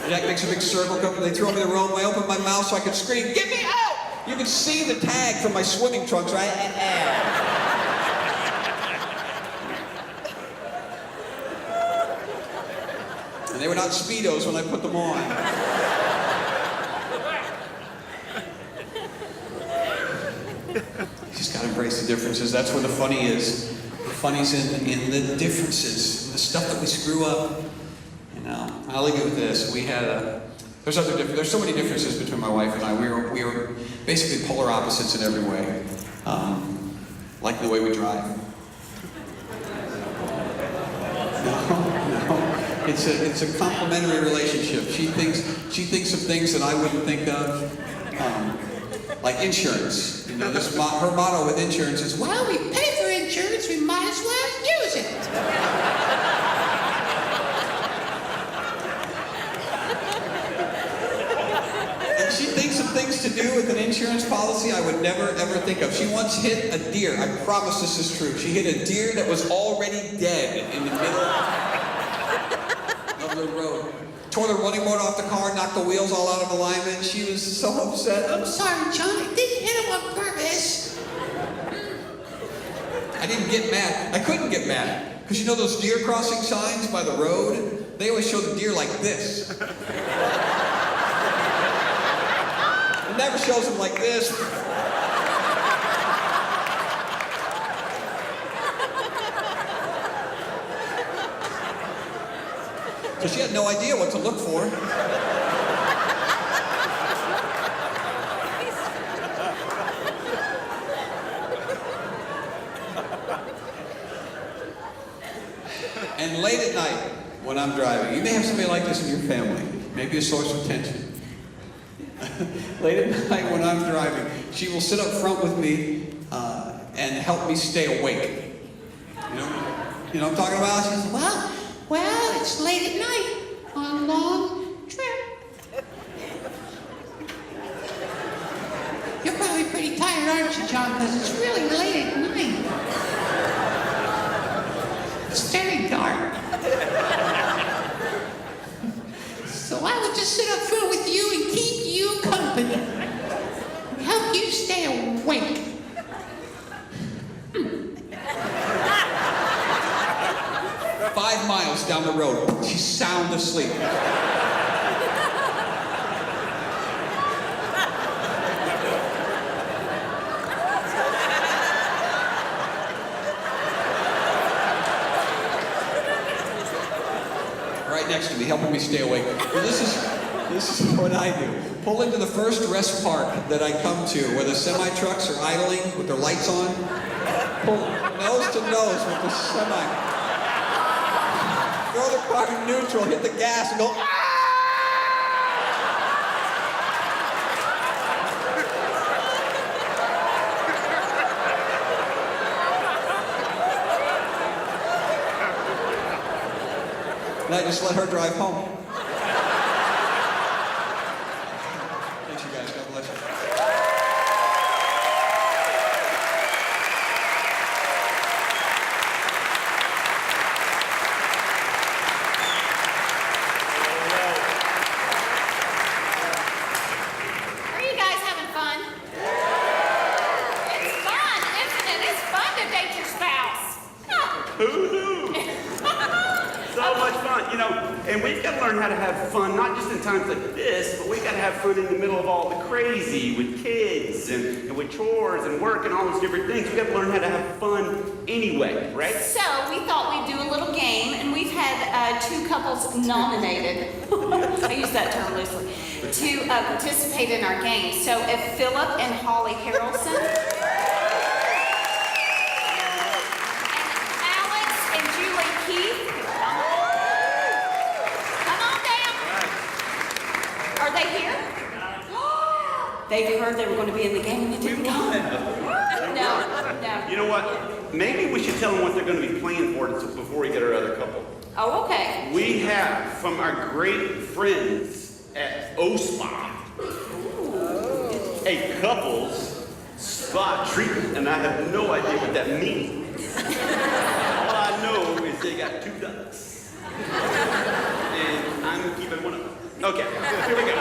Jack makes a big circle, they throw me the rope, I open my mouth so I can scream, "Get me out!" You can see the tag from my swimming trunks, right? And they were not Speedos when I put them on. You just gotta embrace the differences. That's where the funny is. The funny's in the differences, the stuff that we screw up. I'll leave you with this. We had there's so many differences between my wife and I. We were basically polar opposites in every way. Like the way we drive. No. It's a complementary relationship. She thinks of things that I wouldn't think of. Like insurance. You know, her motto with insurance is, well, we pay for insurance, we might as well use it. She thinks of things to do with an insurance policy I would never, ever think of. She once hit a deer. I promise this is true. She hit a deer that was already dead in the middle of the road. Tore the running board off the car, knocked the wheels all out of alignment. She was so upset. I'm sorry, John. I didn't hit him on purpose. I didn't get mad. I couldn't get mad. Because you know those deer crossing signs by the road? They always show the deer like this. It never shows them like this. So she had no idea what to look for. And late at night, when I'm driving, you may have somebody like this in your family, maybe a source of tension. Late at night when I'm driving, she will sit up front with me and help me stay awake. You know what I'm talking about? She says, well, it's late at night on a long trip. You're probably pretty tired, aren't you, John? Because it's really late at night. It's very dark. So I would just sit up front with you and keep you company. Help you stay awake. 5 miles down the road, she's sound asleep. Right next to me, helping me stay awake. Well, this is what I do. Pull into the first rest park that I come to, where the semi-trucks are idling with their lights on. Pull nose to nose with the semi. throw the car in neutral, hit the gas, and go, ah! And I just let her drive home. Thanks, you guys. God bless you. Are you guys having fun? It's fun, isn't it? It's fun to date your spouse. Who knew? So much fun, you know, and we've got to learn how to have fun, not just in times like this, but we've got to have fun in the middle of all the crazy with kids and with chores and work and all those different things. We've got to learn how to have fun anyway, right? So we thought we'd do a little game, and we've had two couples nominated, I use that term loosely, to participate in our game. So if Philip and Holly Harrelson, and Alex and Julie Keith, come on down. Are they here? They heard they were going to be in the game and they didn't come. No. You know what? Maybe we should tell them what they're going to be playing for before we get our other couple. Oh, okay. We have from our great friends at OSPA a couples spa treatment, and I have no idea what that means. All I know is they got 2 ducks, and I'm keeping one of them. Okay, here we go.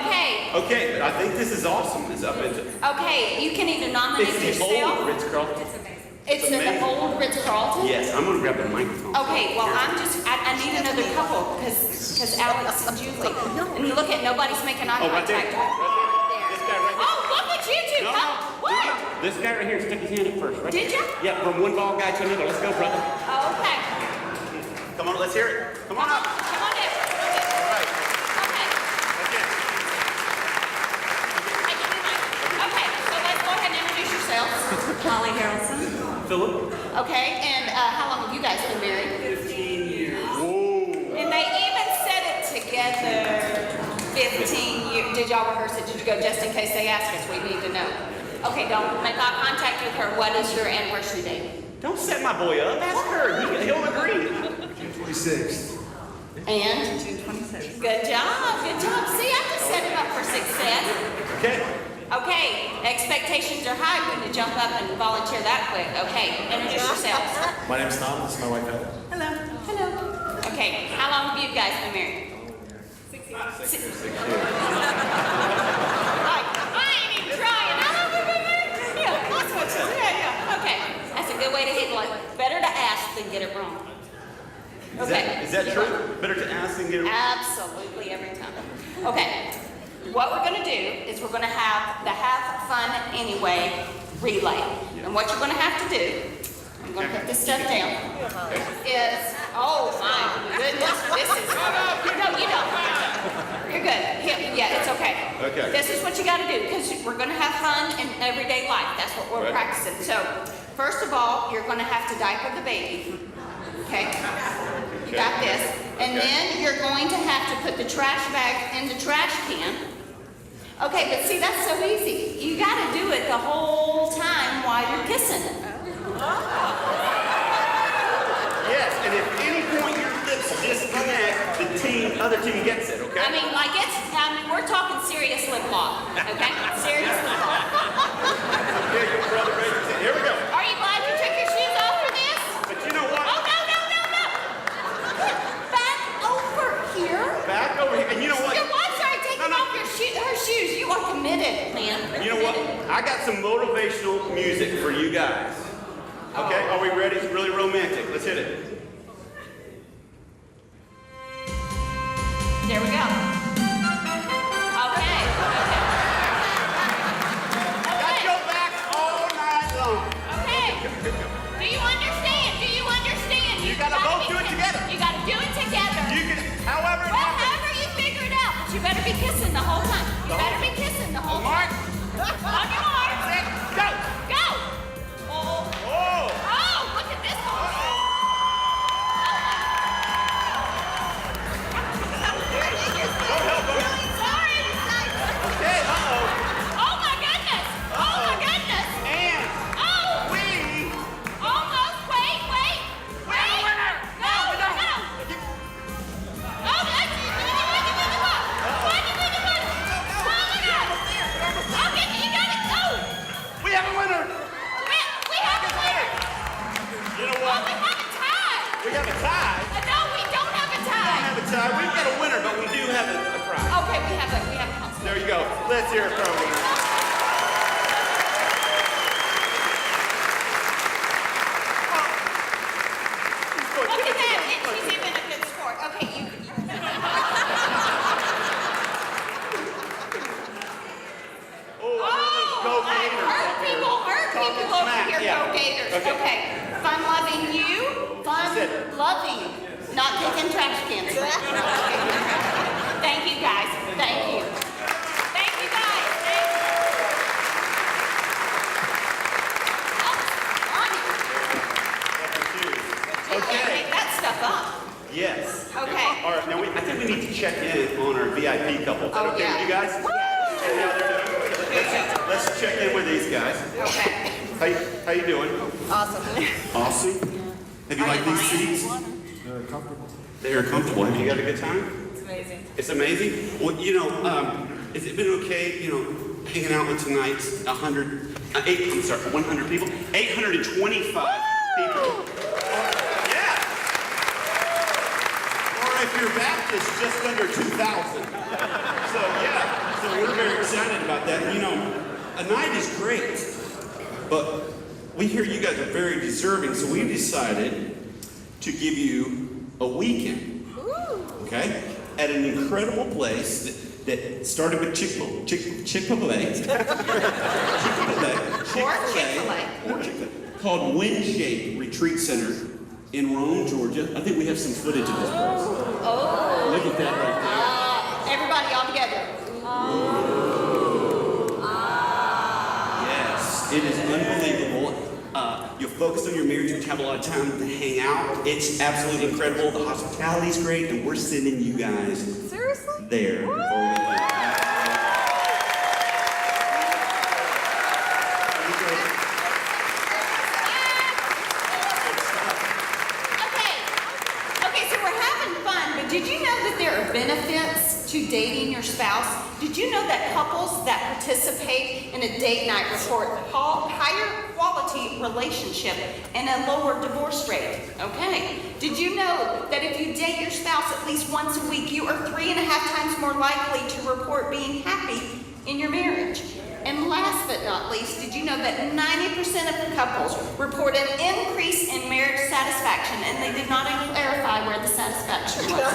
Okay. Okay, but I think this is awesome. It's up into. Okay, you can either nominate It's the yourself. old Ritz-Carlton. It's amazing. the old Ritz-Carlton? Yes, I'm gonna grab the microphone. Okay, well, I need another couple, because Alex and Julie. And look at, nobody's making eye Oh, right there. contact. Right there. This guy right here. Oh, look at you two. No, Come. no, What? no. This guy right here stuck his hand up first, right? Did ya? Yeah, from one ball guy to another. Let's go, brother. Okay. Come on, let's hear it. Come on up. Come on in. All right. Okay. Okay. Okay, so let's go ahead and introduce yourselves. Holly Harrelson. Philip. Okay, and how long have you guys been married? 15 years. Whoa. And they even said it together. 15 years. Did y'all rehearse it? Did you go just in case they ask us? We need to know. Okay, don't make eye contact with her. What is your anniversary date? Don't set my boy up. Ask her. He'll agree. June 26th. And? June 26th. Good job, good job. See, I just set him up for success. Okay. Okay, expectations are high when you jump up and volunteer that quick. Okay, introduce yourselves. My name's Tom. This is my wife, Heather. Hello. Hello. Okay, how long have you guys been married? 6 years. I ain't even trying. How long have you been married? Yeah, that's what it is. Yeah. Okay, that's a good way to handle it. Better to ask than get it wrong. Okay. Is that true? Better to ask than get it. Absolutely every time. Okay. What we're going to do is we're going to have the Have Fun Anyway relay. And what you're going to have to do, I'm going to put this stuff down, is, oh my goodness, this is, no, you don't. You're good. Yeah, it's okay. Okay. This is what you got to do, because we're going to have fun in everyday life. That's what we're Right. practicing. So, first of all, you're going to have to diaper the baby. Okay? You got this. And then you're going to have to put the trash bag in the trash can. Okay, but see, that's so easy. You got to do it the whole time while you're kissing. Yes, and if any point your lips disconnect, the other team gets it, okay? I mean, we're talking serious lip lock. Okay? Serious lip lock. Okay, your brother raises his hand. Here we go. Are you glad you took your shoes off for this? But you know what? Oh, no. Back over here. Back over here. And you know what? Your wife started taking off her shoes. You are committed, man. You know what? I got some motivational music for you guys. Okay, are we ready? It's really romantic. Let's hit it. There we go. Okay. Got your back all night long. Okay. Do you understand? You gotta both do it together. You gotta do it together. You can, however it Well, happens. however you figure it out, but you better be kissing the whole time. You better be kissing the whole Mark. time. On your mark. Go. Go. Oh. Oh, look at this one. Let's hear it from him. Look at that, and she's even a good sport. Okay, you. Oh, hurt people over here, yeah. go Gators. Okay. Okay, fun loving you, fun That's it. loving, not taking trash cans. Thank you guys, thank you. Thank you guys, thank you. Oh, Okay. make that stuff up. Yes. Okay. All right, now I think we need to check in on our VIP couple. Is that Oh, okay yeah. with you guys? Woo! And how they're doing? Let's check in with these guys. Okay. How you doing? Awesome. Awesome. Have you Are liked you these lying? seats? They're comfortable. Have you had a good time? It's amazing. It's amazing. Well, has it been okay, hanging out with tonight's 100 people? 825 people. Yeah. Or if you're Baptist, just under 2,000. So we're very excited about that. A night is great, but we hear you guys are very deserving, so we decided to give you a weekend, okay, at an incredible place that started with Chick-fil-A, called Windshape Retreat Center in Rome, Georgia. I think we have some footage of this place. Oh. Look at that right there. Everybody all together. Yes, it is unbelievable. You'll focus on your marriage, you have a lot of time to hang out. It's absolutely incredible. The hospitality's great, and we're sending you guys Seriously? there before we leave. Okay, so we're having fun, but did you know that there are benefits to dating your spouse? Did you know that couples that participate in a date night report higher quality relationship and a lower divorce rate? Okay. Did you know that if you date your spouse at least once a week, you are 3.5 times more likely to report being happy in your marriage? And last but not least, did you know that 90% of the couples report an increase in marriage satisfaction, and they did not clarify where the satisfaction was.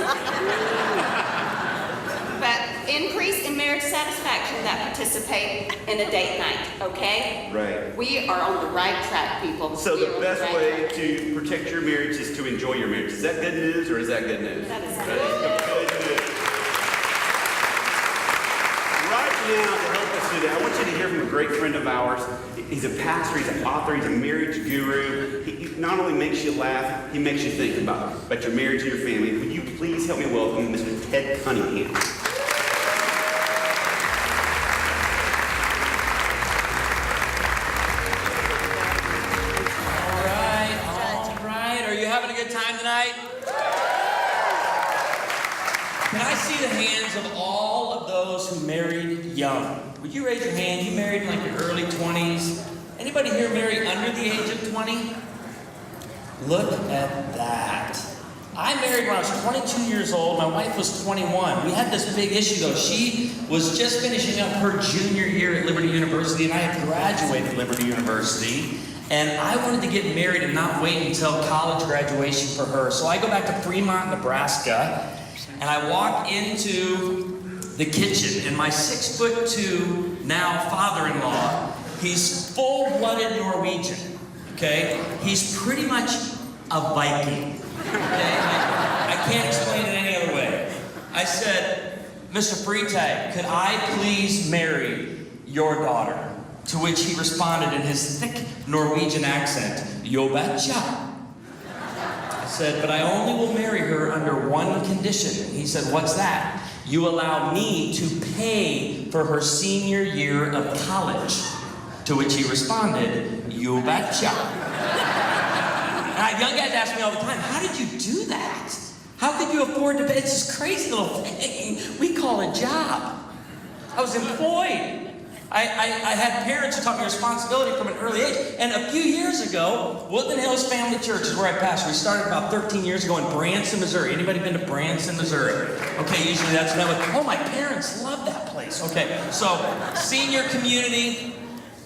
But increase in marriage satisfaction that participate in a date night, okay? Right. We are on the right track, people. So We are the on best right way track. to protect your marriage is to enjoy your marriage. Is that good news or is that good news? That is That good. is good news. Right now, to help us do that, I want you to hear from a great friend of ours. He's a pastor, he's an author, he's a marriage guru. He not only makes you laugh, he makes you think about your marriage and your family. Would you please help me welcome Mr. Ted Cunningham? All right. Are you having a good time tonight? Can I see the hands of all of those who married young? Would you raise your hand? You married in like your early 20s. Anybody here married under the age of 20? Look at that. I married when I was 22 years old. My wife was 21. We had this big issue though. She was just finishing up her junior year at Liberty University, and I had graduated Liberty University. And I wanted to get married and not wait until college graduation for her. So I go back to Fremont, Nebraska, and I walk into the kitchen, and my 6'2" now father-in-law, he's full-blooded Norwegian, okay? He's pretty much a Viking, okay? I can't explain it any other way. I said, Mr. Freitag, could I please marry your daughter? To which he responded in his thick Norwegian accent, "Jo betcha." I said, but I only will marry her under one condition. He said, what's that? You allow me to pay for her senior year of college. To which he responded, "You betcha." And young guys ask me all the time, how did you do that? How could you afford to pay? It's this crazy little thing we call a job. I was employed. I had parents who taught me responsibility from an early age. And a few years ago, Woodland Hills Family Church is where I pastor. We started about 13 years ago in Branson, Missouri. Anybody been to Branson, Missouri? Okay, usually that's met with, oh, my parents love that place. Okay, so senior community.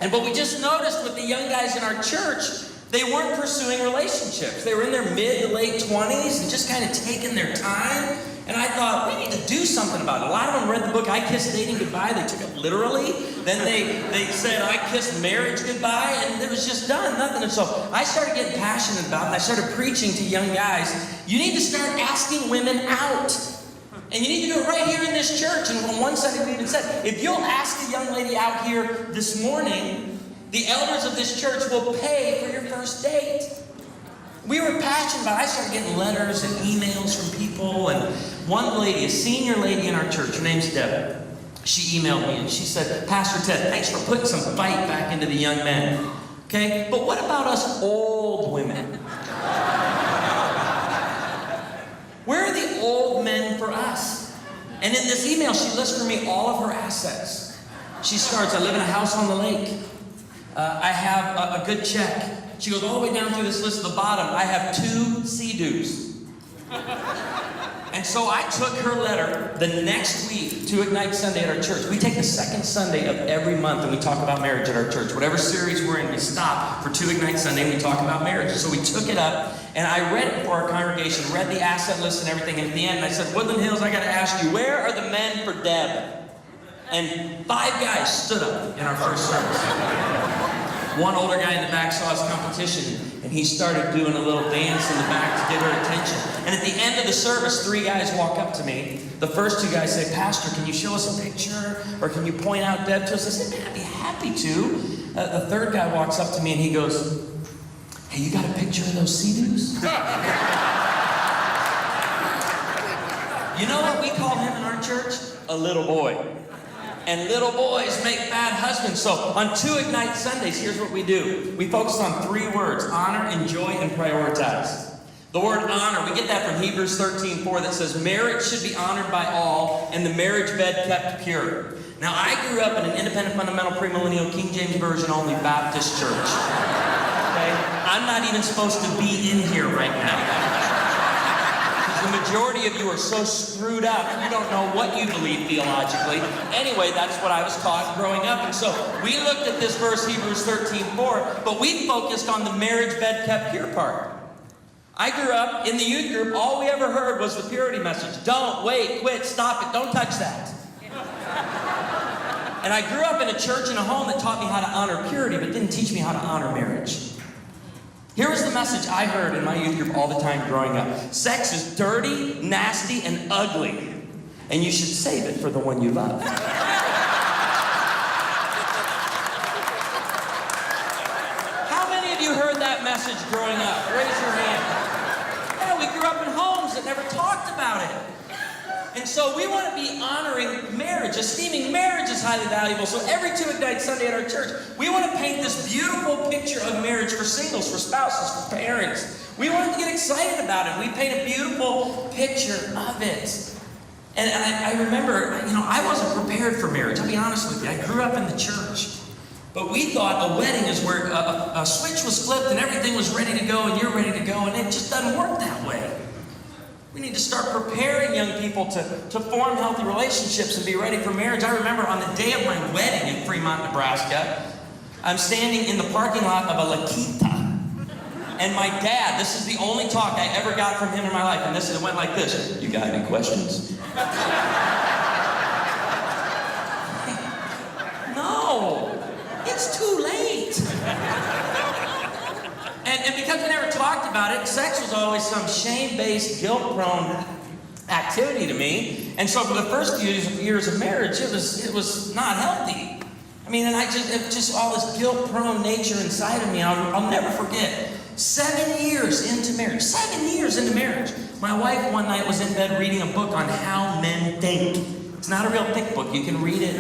And what we just noticed with the young guys in our church, they weren't pursuing relationships. They were in their mid to late 20s and just kind of taking their time. And I thought, we need to do something about it. A lot of them read the book, I Kissed Dating Goodbye. They took it literally. Then they said, I kissed marriage goodbye. And it was just done, nothing. And so I started getting passionate about it. I started preaching to young guys. You need to start asking women out. And you need to do it right here in this church. And on one Sunday we even said, if you'll ask a young lady out here this morning, the elders of this church will pay for your first date. We were passionate about it. I started getting letters and emails from people. And one lady, a senior lady in our church, her name's Deb, she emailed me and she said, Pastor Ted, thanks for putting some fight back into the young men. Okay, but what about us old women? Where are the old men for us? And in this email, she lists for me all of her assets. She starts, I live in a house on the lake. I have a good check. She goes all the way down through this list at the bottom. I have 2 Sea-Doos. And so I took her letter the next week to Ignite Sunday at our church. We take the second Sunday of every month and we talk about marriage at our church. Whatever series we're in, we stop for 2 Ignite Sunday and we talk about marriage. So we took it up and I read it for our congregation, read the asset list and everything. And at the end I said, Woodland Hills, I got to ask you, where are the men for Deb? And 5 guys stood up in our first service. One older guy in the back saw his competition, and he started doing a little dance in the back to get her attention. And at the end of the service, 3 guys walk up to me. The first 2 guys say, Pastor, can you show us a picture? Or can you point out Deb to us? I said, man, I'd be happy to. The third guy walks up to me, and he goes, hey, you got a picture of those Sea-Doos? You know what we call him in our church? A little boy. And little boys make bad husbands. So on 2 Ignite Sundays, here's what we do. We focus on 3 words: honor, enjoy, and prioritize. The word honor, we get that from Hebrews 13:4 that says, marriage should be honored by all and the marriage bed kept pure. Now, I grew up in an independent, fundamental, premillennial, King James Version only Baptist church. Okay? I'm not even supposed to be in here right now. The majority of you are so screwed up, you don't know what you believe theologically. Anyway, that's what I was taught growing up. And so we looked at this verse, Hebrews 13:4, but we focused on the marriage bed kept pure part. I grew up in the youth group, all we ever heard was the purity message. Don't, wait, quit, stop it, don't touch that. And I grew up in a church and a home that taught me how to honor purity, but didn't teach me how to honor marriage. Here was the message I heard in my youth group all the time growing up. Sex is dirty, nasty, and ugly. And you should save it for the one you love. How many of you heard that message growing up? Raise your hand. Yeah, we grew up in homes that never talked about it. And so we want to be honoring marriage, esteeming marriage is highly valuable. So every 2 Ignite Sunday at our church, we want to paint this beautiful picture of marriage for singles, for spouses, for parents. We want to get excited about it. We paint a beautiful picture of it. And I remember, I wasn't prepared for marriage. I'll be honest with you. I grew up in the church. But we thought a wedding is where a switch was flipped and everything was ready to go and you're ready to go. And it just doesn't work that way. We need to start preparing young people to form healthy relationships and be ready for marriage. I remember on the day of my wedding in Fremont, Nebraska, I'm standing in the parking lot of a La Quinta. And my dad, this is the only talk I ever got from him in my life. And it went like this. You got any questions? No, it's too late. And because we never talked about it, sex was always some shame-based, guilt-prone activity to me. And so for the first few years of marriage, it was not healthy. I mean, and it just all this guilt-prone nature inside of me. I'll never forget. 7 years into marriage. 7 years into marriage. My wife one night was in bed reading a book on how men think. It's not a real thick book. You can read it.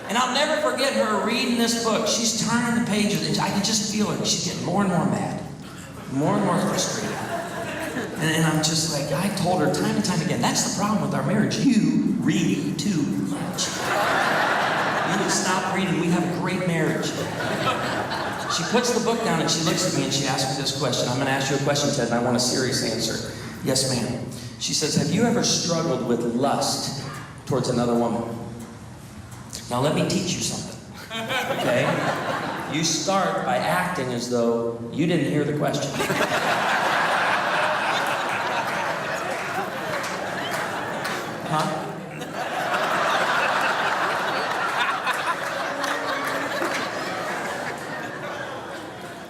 And I'll never forget her reading this book. She's turning the pages, and I could just feel her. She's getting more and more mad, more and more frustrated. And I'm just like, I told her time and time again, that's the problem with our marriage. You read too much. You would stop reading. We have a great marriage. She puts the book down and she looks at me and she asks me this question. I'm going to ask you a question, Ted, and I want a serious answer. Yes, ma'am. She says, have you ever struggled with lust towards another woman? Now let me teach you something, okay? You start by acting as though you didn't hear the question. Huh?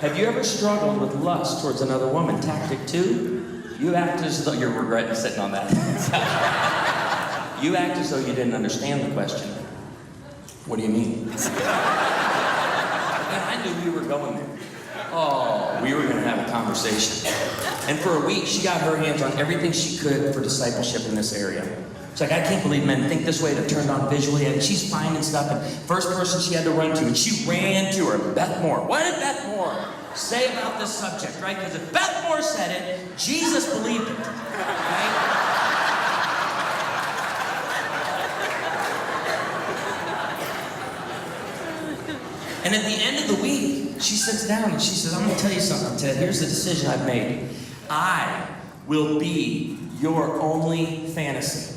Have you ever struggled with lust towards another woman? Tactic 2, you act as though you're regretting sitting on that. You act as though you didn't understand the question. What do you mean? And I knew we were going there. Oh, we were going to have a conversation. And for a week, she got her hands on everything she could for discipleship in this area. She's like, I can't believe men think this way. They're turned on visually. And she's finding stuff. And first person she had to run to, and she ran to her, Beth Moore. What did Beth Moore say about this subject, right? Because if Beth Moore said it, Jesus believed it, right? And at the end of the week, she sits down and she says, I'm going to tell you something, Ted. Here's the decision I've made. I will be your only fantasy.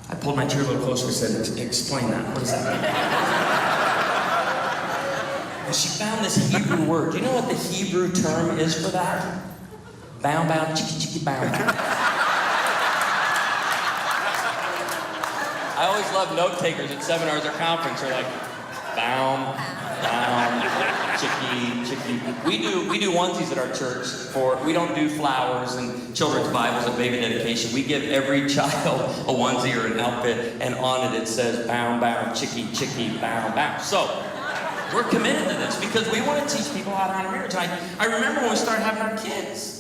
I pulled my chair a little closer and said, explain that. What does that mean? And she found this Hebrew word. Do you know what the Hebrew term is for that? Bow, bow, chicky, chicky, bow, bow. I always love note takers at seminars or conference. They're like, bow, bow, chicky, chicky. We do onesies at our church we don't do flowers and children's Bibles at baby dedication. We give every child a onesie or an outfit, and on it says bow, bow, chicky, chicky, bow, bow. So we're committed to this because we want to teach people how to honor marriage. I remember when we started having our kids.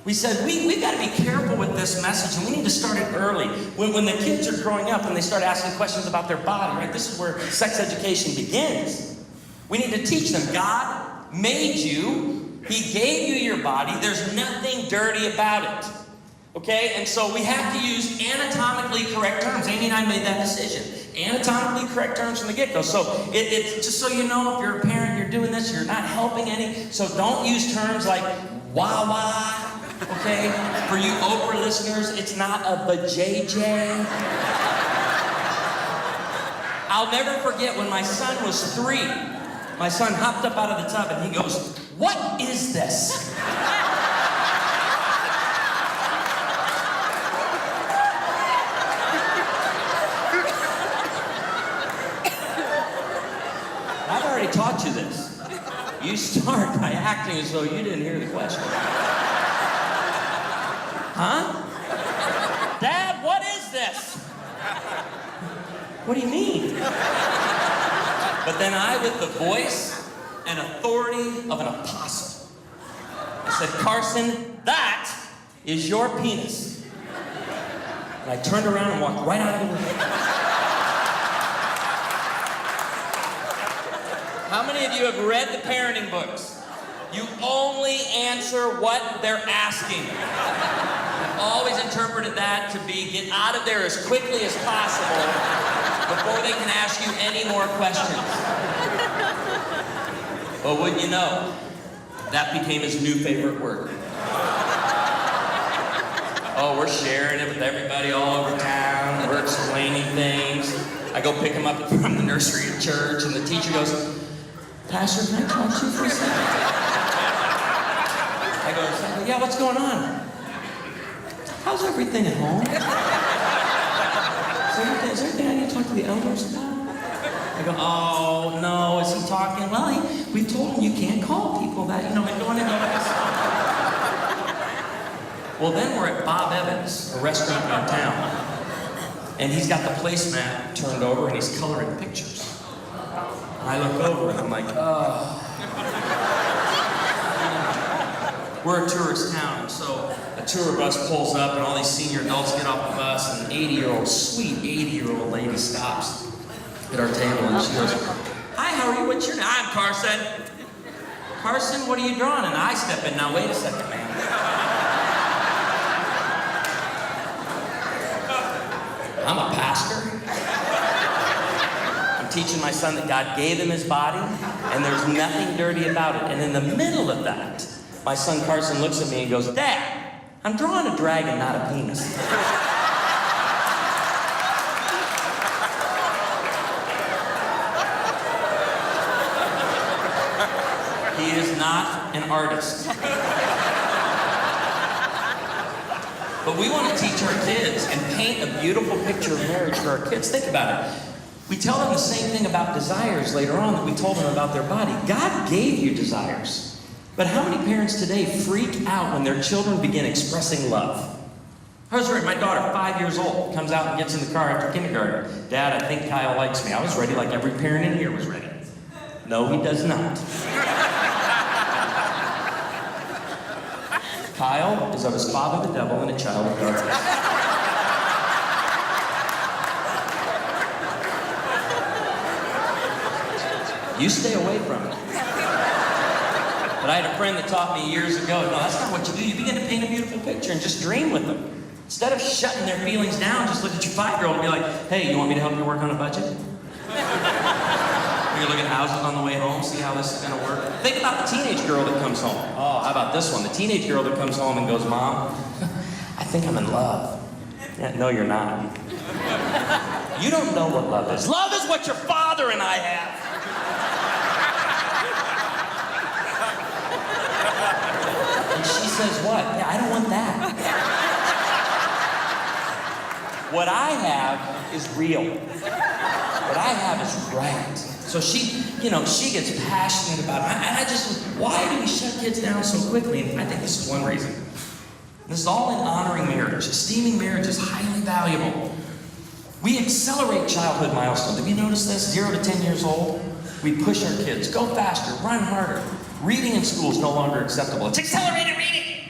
We said, we've got to be careful with this message, and we need to start it early. When the kids are growing up and they start asking questions about their body, right? This is where sex education begins. We need to teach them. God made you. He gave you your body. There's nothing dirty about it. Okay? And so we have to use anatomically correct terms. Amy and I made that decision. Anatomically correct terms from the get-go. So it's just so you know, if you're a parent, you're doing this, you're not helping any. So don't use terms like wah-wah. Okay? For you Oprah listeners, it's not a vajayjay. I'll never forget when my son was 3. My son hopped up out of the tub and he goes, what is this? I've already taught you this. You start by acting as though you didn't hear the question. Huh? Dad, what is this? What do you mean? But then I, with the voice and authority of an apostle, I said, Carson, that is your penis. And I turned around and walked right out of the room. How many of you have read the parenting books? You only answer what they're asking. I've always interpreted that to be get out of there as quickly as possible before they can ask you any more questions. But wouldn't you know, that became his new favorite word. Oh, we're sharing it with everybody all over town. We're explaining things. I go pick him up from the nursery at church, and the teacher goes, Pastor, can I talk to you for a second? I go, yeah, what's going on? How's everything at home? Is there anything I need to talk to the elders about? I go, oh, no, is he talking? Well, we told him you can't call people that, been going into this. Well, then we're at Bob Evans, a restaurant in our town. And he's got the placemat turned over and he's coloring pictures. And I look over and I'm like, oh. We're a tourist town, so a tour bus pulls up and all these senior adults get off the bus and an 80-year-old, sweet 80-year-old lady stops at our table and she goes, hi, how are you? What's your name? I'm Carson. Carson, what are you drawing? And I step in. Now, wait a second, man. I'm a pastor. I'm teaching my son that God gave him his body, and there's nothing dirty about it. And in the middle of that, my son Carson looks at me and goes, Dad, I'm drawing a dragon, not a penis. He is not an artist. But we want to teach our kids and paint a beautiful picture of marriage for our kids. Think about it. We tell them the same thing about desires later on that we told them about their body. God gave you desires. But how many parents today freak out when their children begin expressing love? I was ready. My daughter, 5 years old, comes out and gets in the car after kindergarten. Dad, I think Kyle likes me. I was ready like every parent in here was ready. No, he does not. Kyle is of his father, the devil, and a child of darkness. You stay away from it. But I had a friend that taught me years ago, no, that's not what you do. You begin to paint a beautiful picture and just dream with them. Instead of shutting their feelings down, just look at your 5-year-old and be like, hey, you want me to help you work on a budget? You're gonna look at houses on the way home, see how this is gonna work. Think about the teenage girl that comes home. Oh, how about this one? The teenage girl that comes home and goes, Mom, I think I'm in love. Yeah, no, you're not. You don't know what love is. Love is what your father and I have. And she says, what? Yeah, I don't want that. What I have is real. What I have is right. So she gets passionate about it. And why do we shut kids down so quickly? And I think this is one reason. This is all in honoring marriage. Esteeming marriage is highly valuable. We accelerate childhood milestones. Have you noticed this? 0 to 10 years old, we push our kids. Go faster, run harder. Reading in school is no longer acceptable. It's accelerated reading.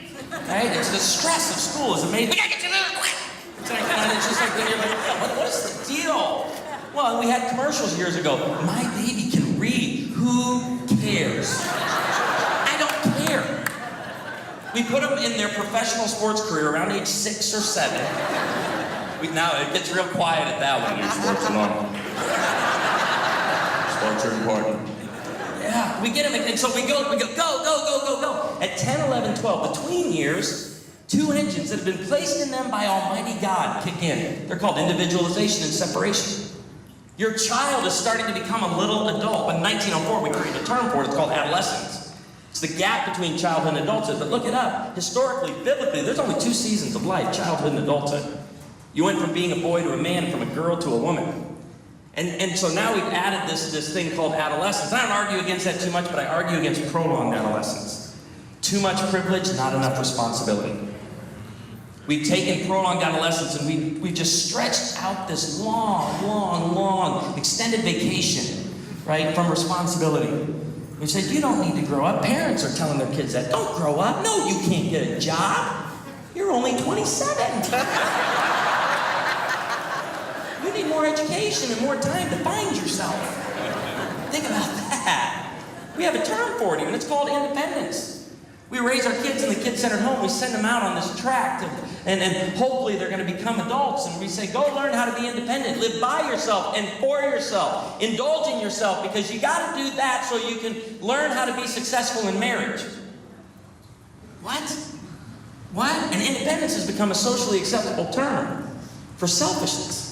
Right? It's the stress of school is amazing. We gotta get you there quick. It's just like, you're like, what is the deal? Well, we had commercials years ago. My baby can read. Who cares? I don't care. We put them in their professional sports career around age 6 or 7. Now it gets real quiet at that one. Sports are normal. Sports are important. Yeah, we get them, and so we go, go. At 10, 11, 12, the tween years, 2 engines that have been placed in them by Almighty God kick in. They're called individualization and separation. Your child is starting to become a little adult. In 1904, we created a term for it. It's called adolescence. It's the gap between childhood and adulthood. But look it up. Historically, biblically, there's only 2 seasons of life, childhood and adulthood. You went from being a boy to a man, from a girl to a woman. And so now we've added this thing called adolescence. I don't argue against that too much, but I argue against prolonged adolescence. Too much privilege, not enough responsibility. We've taken prolonged adolescence and we've just stretched out this long extended vacation, right, from responsibility. We've said, you don't need to grow up. Parents are telling their kids that. Don't grow up. No, you can't get a job. You're only 27. You need more education and more time to find yourself. Think about that. We have a term for it even. It's called independence. We raise our kids in the kid-centered home. We send them out on this track, and hopefully they're going to become adults. And we say, go learn how to be independent. Live by yourself and for yourself. Indulge in yourself, because you got to do that so you can learn how to be successful in marriage. What? And independence has become a socially acceptable term for selfishness.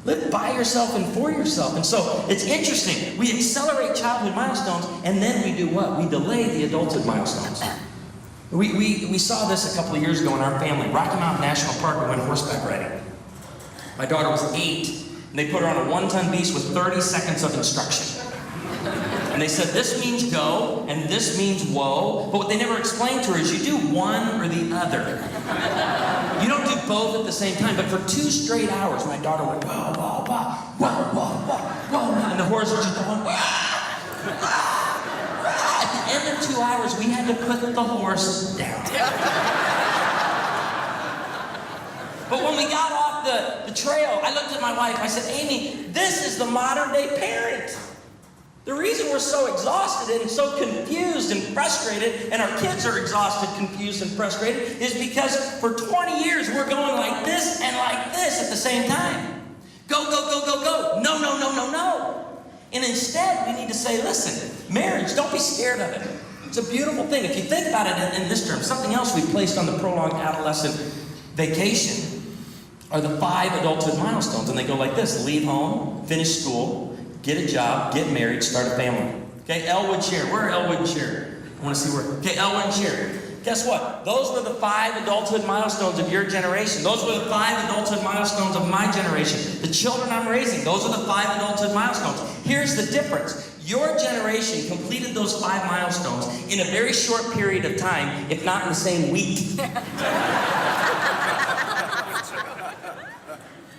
Live by yourself and for yourself. And so it's interesting. We accelerate childhood milestones, and then we do what? We delay the adulthood milestones. We saw this a couple of years ago in our family. Rocky Mountain National Park, we went horseback riding. My daughter was 8, and they put her on a 1-ton beast with 30 seconds of instruction. And they said, this means go, and this means whoa. But what they never explained to her is you do one or the other. You don't do both at the same time. But for 2 straight hours, my daughter went, whoa, whoa, whoa, whoa, whoa, whoa, whoa. And the horse was just going, whoa, whoa. At the end of 2 hours, we had to put the horse down. But when we got off the trail, I looked at my wife. I said, Amy, this is the modern day parent. The reason we're so exhausted and so confused and frustrated, and our kids are exhausted, confused, and frustrated, is because for 20 years we're going like this and like this at the same time. Go, go, go, go, go. No, no, no, no, no. And instead, we need to say, listen, marriage, don't be scared of it. It's a beautiful thing. If you think about it in this term, something else we placed on the prolonged adolescent vacation are the 5 adulthood milestones. And they go like this: leave home, finish school, get a job, get married, start a family. Okay, Elwood Share. Where are Elwood and Share? I want to see where. Okay, Elwood and Share. Guess what? Those were the 5 adulthood milestones of your generation. Those were the 5 adulthood milestones of my generation. The children I'm raising, those are the 5 adulthood milestones. Here's the difference. Your generation completed those 5 milestones in a very short period of time, if not in the same week.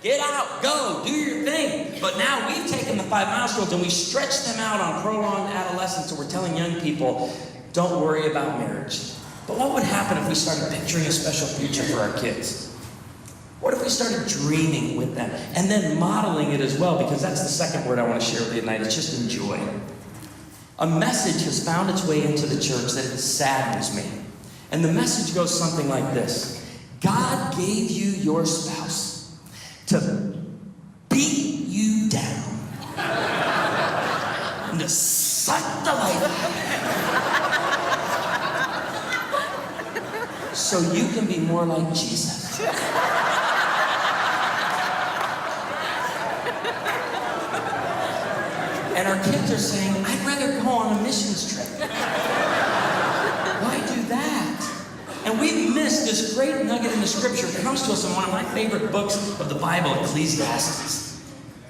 Get out, go, do your thing. But now we've taken the 5 milestones and we stretched them out on prolonged adolescence, and we're telling young people, don't worry about marriage. But what would happen if we started picturing a special future for our kids? What if we started dreaming with them and then modeling it as well? Because that's the second word I want to share with you tonight. It's just enjoy. A message has found its way into the church that it saddens me. And the message goes something like this: God gave you your spouse to beat you down and to suck the life out of you so you can be more like Jesus. And our kids are saying, I'd rather go on a missions trip. Why do that? And we've missed this great nugget in the scripture. It comes to us in one of my favorite books of the Bible, Ecclesiastes.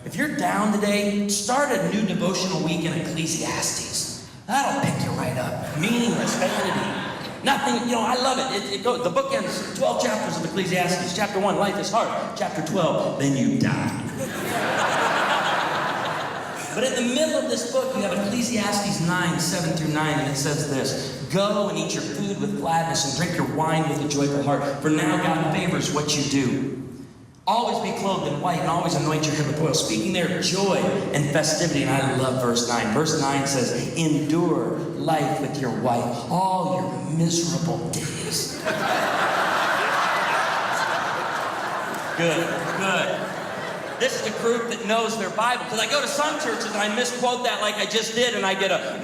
If you're down today, start a new devotional week in Ecclesiastes. That'll pick you right up. Meaningless vanity. Nothing, I love it. The book ends 12 chapters of Ecclesiastes. Chapter 1, life is hard. Chapter 12, then you die. But in the middle of this book, you have Ecclesiastes 9, 7 through 9, and it says this: go and eat your food with gladness and drink your wine with a joyful heart, for now God favors what you do. Always be clothed in white and always anoint your head with oil. Speaking there of joy and festivity, and I love verse 9. Verse 9 says, endure life with your wife all your miserable days. Good. This is a group that knows their Bible. Because I go to some churches and I misquote that like I just did, and I get a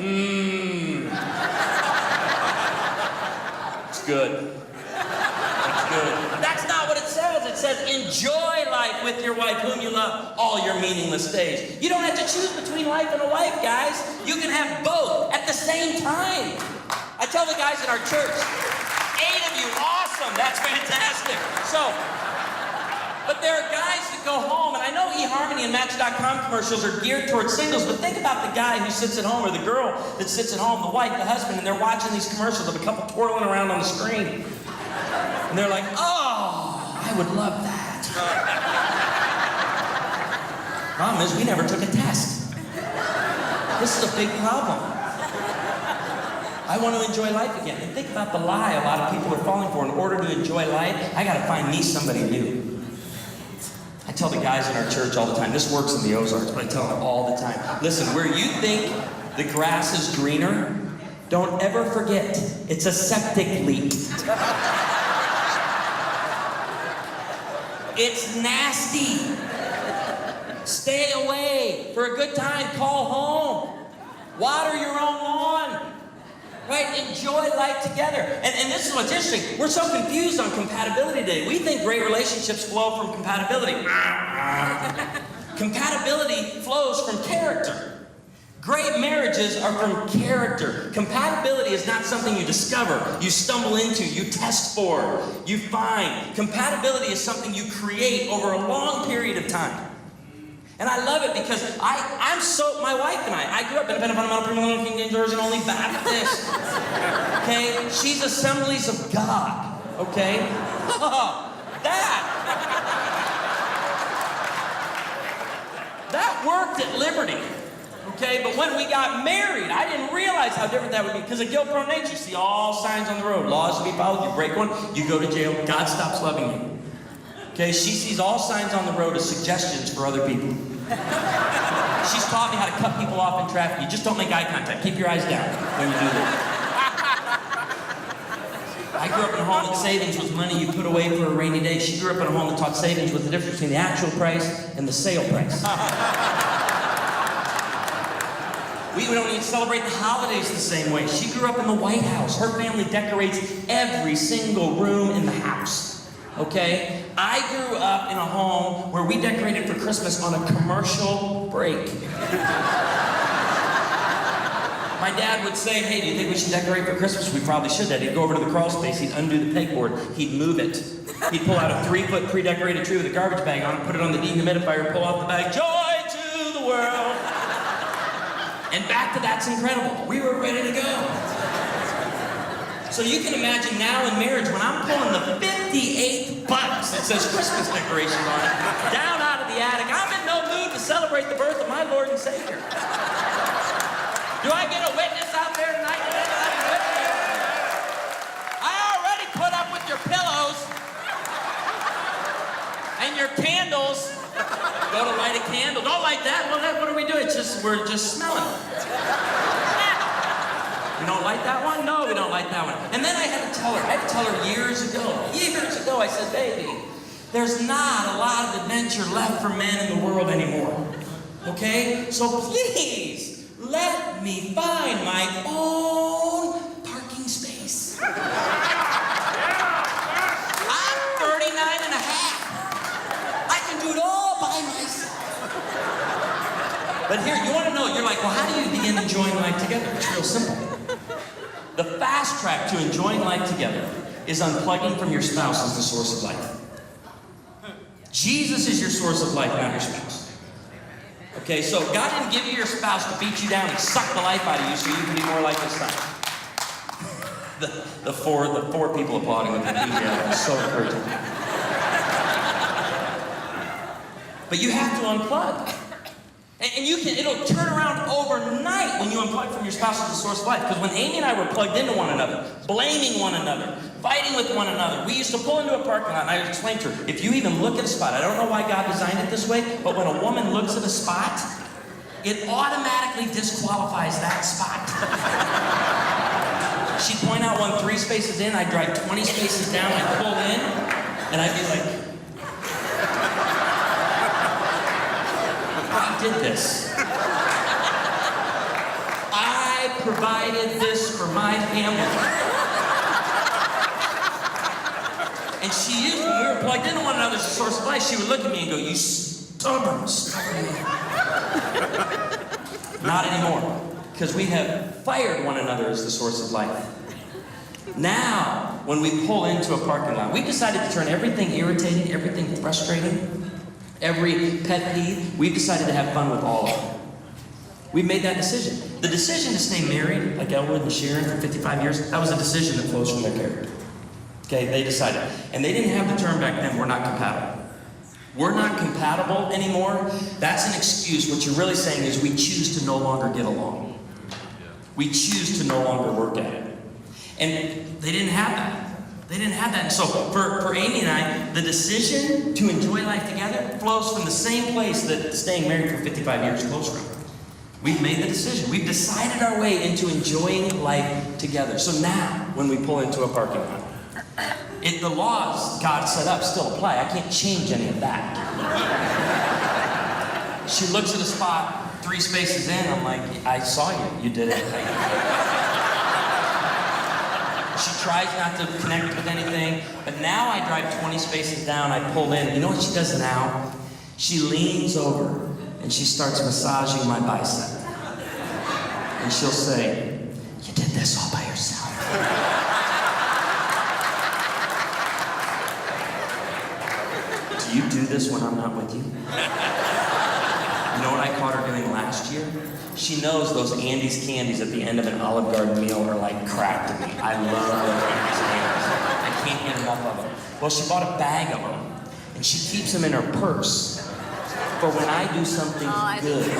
It's good. It's good. But that's not what it says. It says, enjoy life with your wife whom you love all your meaningless days. You don't have to choose between life and a wife, guys. You can have both at the same time. I tell the guys in our church, 8 of you, awesome. That's fantastic. But there are guys that go home, and I know eHarmony and Match.com commercials are geared towards singles, but think about the guy who sits at home, or the girl that sits at home, the wife, the husband, and they're watching these commercials of a couple twirling around on the screen. And they're like, oh, I would love that. Problem is, we never took a test. This is a big problem. I want to enjoy life again. And think about the lie a lot of people are falling for. In order to enjoy life, I got to find me somebody new. I tell the guys in our church all the time, this works in the Ozarks, but I tell them all the time, listen, where you think the grass is greener, don't ever forget, it's a septic leak. It's nasty. Stay away. For a good time, call home. Water your own lawn. Right? Enjoy life together. And this is what's interesting. We're so confused on compatibility today. We think great relationships flow from compatibility. Compatibility flows from character. Great marriages are from character. Compatibility is not something you discover, you stumble into, you test for, you find. Compatibility is something you create over a long period of time. And I love it because my wife and I grew up independent fundamental King James Version only Baptist. Okay? She's Assemblies of God. Okay? That worked at Liberty. Okay? But when we got married, I didn't realize how different that would be because of guilt-prone nature. You see all signs on the road. Laws to be followed. You break one, you go to jail. God stops loving you. Okay? She sees all signs on the road as suggestions for other people. She's taught me how to cut people off in traffic. You just don't make eye contact. Keep your eyes down when you do this. I grew up in a home that savings was money you put away for a rainy day. She grew up in a home that taught savings was the difference between the actual price and the sale price. We don't even celebrate the holidays the same way. She grew up in the White House. Her family decorates every single room in the house. Okay? I grew up in a home where we decorated for Christmas on a commercial break. My dad would say, hey, do you think we should decorate for Christmas? We probably should. Dad. He'd go over to the crawl space, he'd undo the pegboard, he'd move it. He'd pull out a 3-foot pre-decorated tree with a garbage bag on it, put it on the dehumidifier, pull off the bag, joy to the world. And back to That's Incredible. We were ready to go. So you can imagine now in marriage, when I'm pulling the 58th box that says Christmas decoration on it, down out of the attic, I'm in no mood to celebrate the birth of my Lord and Savior. Do I get a witness out there tonight? I already put up with your pillows and your candles. Go to light a candle. Don't light that. Well, what are we doing? We're just smelling. You don't like that one? No, we don't like that one. And then I had to tell her years ago, I said, baby, there's not a lot of adventure left for men in the world anymore. Okay? So please, let me find my own parking space. I'm 39 and a half. I can do it all by myself. But here, you want to know, you're like, well, how do you begin enjoying life together? It's real simple. The fast track to enjoying life together is unplugging from your spouse as the source of life. Jesus is your source of life, not your spouse. Okay, so God didn't give you your spouse to beat you down and suck the life out of you so you can be more like his son. The four people applauding with the DJ, so encouraging. But you have to unplug. And it'll turn around overnight when you unplug from your spouse as the source of life. Because when Amy and I were plugged into one another, blaming one another, fighting with one another, we used to pull into a parking lot, and I explained to her, if you even look at a spot, I don't know why God designed it this way, but when a woman looks at a spot, it automatically disqualifies that spot. She'd point out one 3 spaces in, I'd drive 20 spaces down, I'd pull in, and I'd be like, I did this. I provided this for my family. And she used, when we were plugged into one another as a source of life, she would look at me and go, you stubborn. Not anymore. Because we have fired one another as the source of life. Now, when we pull into a parking lot, we decided to turn everything irritating, everything frustrating, every pet peeve, we've decided to have fun with all of them. We've made that decision. The decision to stay married, like Elwood and Sharon for 55 years, that was a decision that flows from their character. Okay, they decided. And they didn't have the term back then, we're not compatible. We're not compatible anymore. That's an excuse. What you're really saying is we choose to no longer get along. We choose to no longer work at it. And they didn't have that. They didn't have that. And so for Amy and I, the decision to enjoy life together flows from the same place that staying married for 55 years flows from. We've made the decision. We've decided our way into enjoying life together. So now, when we pull into a parking lot, the laws God set up still apply. I can't change any of that. She looks at a spot 3 spaces in. I'm like, I saw you. You did it. She tries not to connect with anything, but now I drive 20 spaces down, I pull in, and you know what she does now? She leans over and she starts massaging my bicep. And she'll say, you did this all by yourself. Do you do this when I'm not with you? You know what I caught her doing last year? She knows those Andes candies at the end of an Olive Garden meal are like crack to me. I love those Andes candies. I can't get enough of them. Well, she bought a bag of them, and she keeps them in her purse for when I do something good.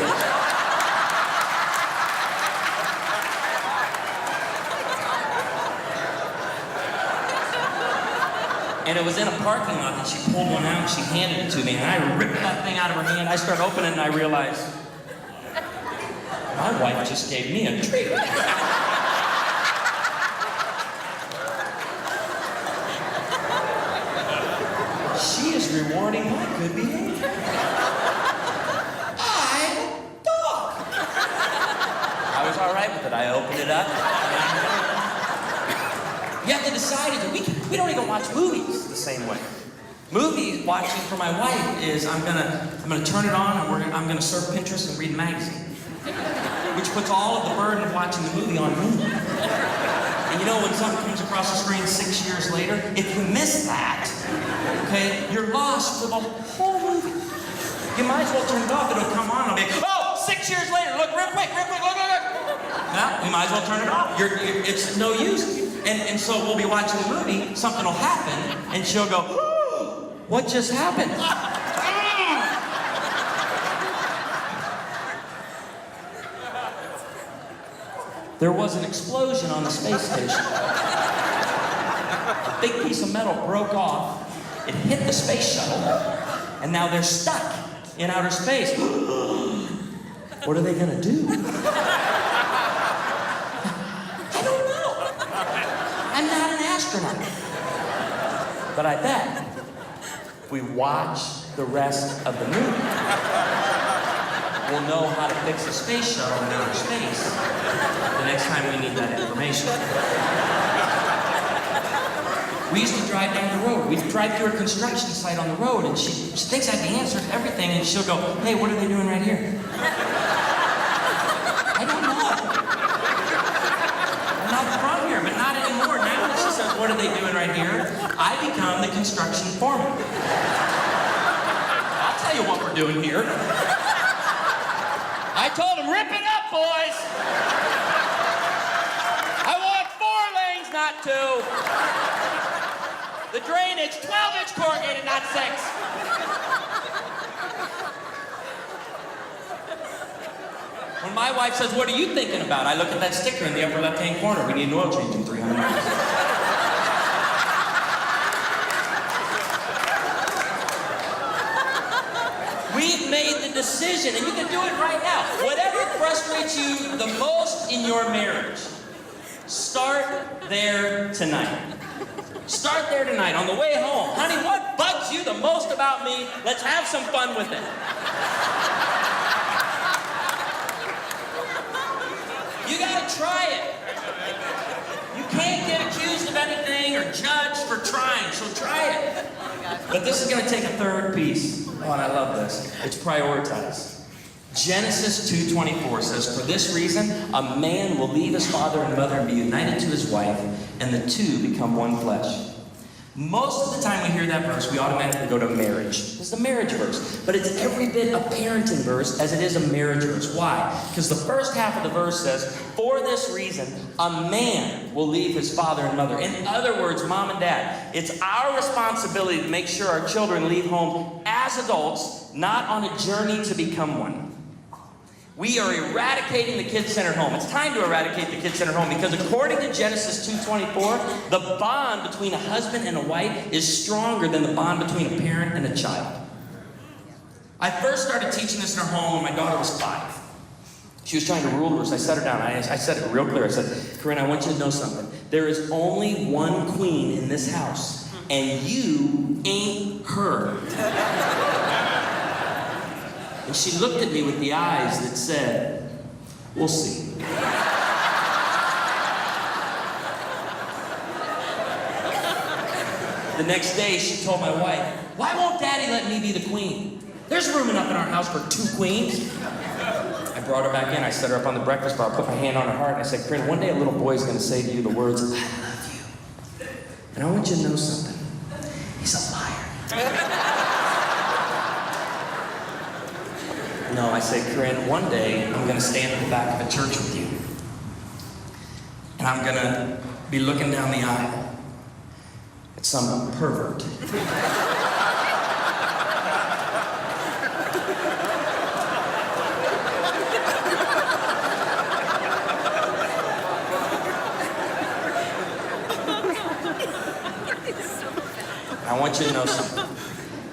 And it was in a parking lot that she pulled one out and she handed it to me, and I ripped that thing out of her hand. I start opening it and I realized, my wife just gave me a treat. rewarding my good behavior. I'm dog. I was all right with it. I opened it up. You have to decide it. We don't even watch movies the same way. Movie watching for my wife is I'm gonna turn it on and I'm gonna surf Pinterest and read a magazine, which puts all of the burden of watching the movie on me. And you know when something comes across the screen 6 years later, if you miss that, okay, you're lost for the whole movie. You might as well turn it off. It'll come on. I'll be, oh, 6 years later. Look, real quick, look. No, you might as well turn it off. It's no use. And so we'll be watching the movie. Something will happen, and she'll go, oh, what just happened? There was an explosion on the space station. A big piece of metal broke off. It hit the space shuttle, and now they're stuck in outer space. What are they gonna do? I don't know. I'm not an astronaut. But I bet if we watch the rest of the movie, we'll know how to fix a space shuttle in outer space the next time we need that information. We used to drive down the road. We'd drive through a construction site on the road, and she thinks I have the answer to everything, and she'll go, hey, what are they doing right here? I don't know. I'm not from here, but not anymore. Now when she says, what are they doing right here? I become the construction foreman. I'll tell you what we're doing here. I told him, rip it up, boys. I want 4 lanes, not 2. The drainage, 12-inch corrugated, not 6. When my wife says, what are you thinking about? I look at that sticker in the upper left-hand corner. We need an oil change in 300 miles. We've made the decision, and you can do it right now. Whatever frustrates you the most in your marriage, start there tonight. Start there tonight on the way home. Honey, what bugs you the most about me? Let's have some fun with it. You gotta try it. You can't get accused of anything or judged for trying, so try it. But this is gonna take a third piece. Oh, and I love this. It's prioritize. Genesis 2:24 says, for this reason, a man will leave his father and mother and be united to his wife, and the two become one flesh. Most of the time we hear that verse, we automatically go to marriage. It's the marriage verse. But it's every bit a parenting verse as it is a marriage verse. Why? Because the first half of the verse says, for this reason, a man will leave his father and mother. In other words, mom and dad, it's our responsibility to make sure our children leave home as adults, not on a journey to become one. We are eradicating the kid-centered home. It's time to eradicate the kid-centered home because according to Genesis 2:24, the bond between a husband and a wife is stronger than the bond between a parent and a child. I first started teaching this in our home when my daughter was 5. She was trying to rule us. I sat her down. I said it real clear. I said, Corinne, I want you to know something. There is only one queen in this house, and you ain't her. And she looked at me with the eyes that said, we'll see. The next day, she told my wife, why won't Daddy let me be the queen? There's room enough in our house for 2 queens. I brought her back in. I set her up on the breakfast bar, put my hand on her heart, and I said, Corinne, one day a little boy's going to say to you the words, I love you. And I want you to know something. He's a liar. No, I say, Corinne, one day I'm going to stand at the back of a church with you. And I'm going to be looking down the aisle at some pervert. I want you to know something.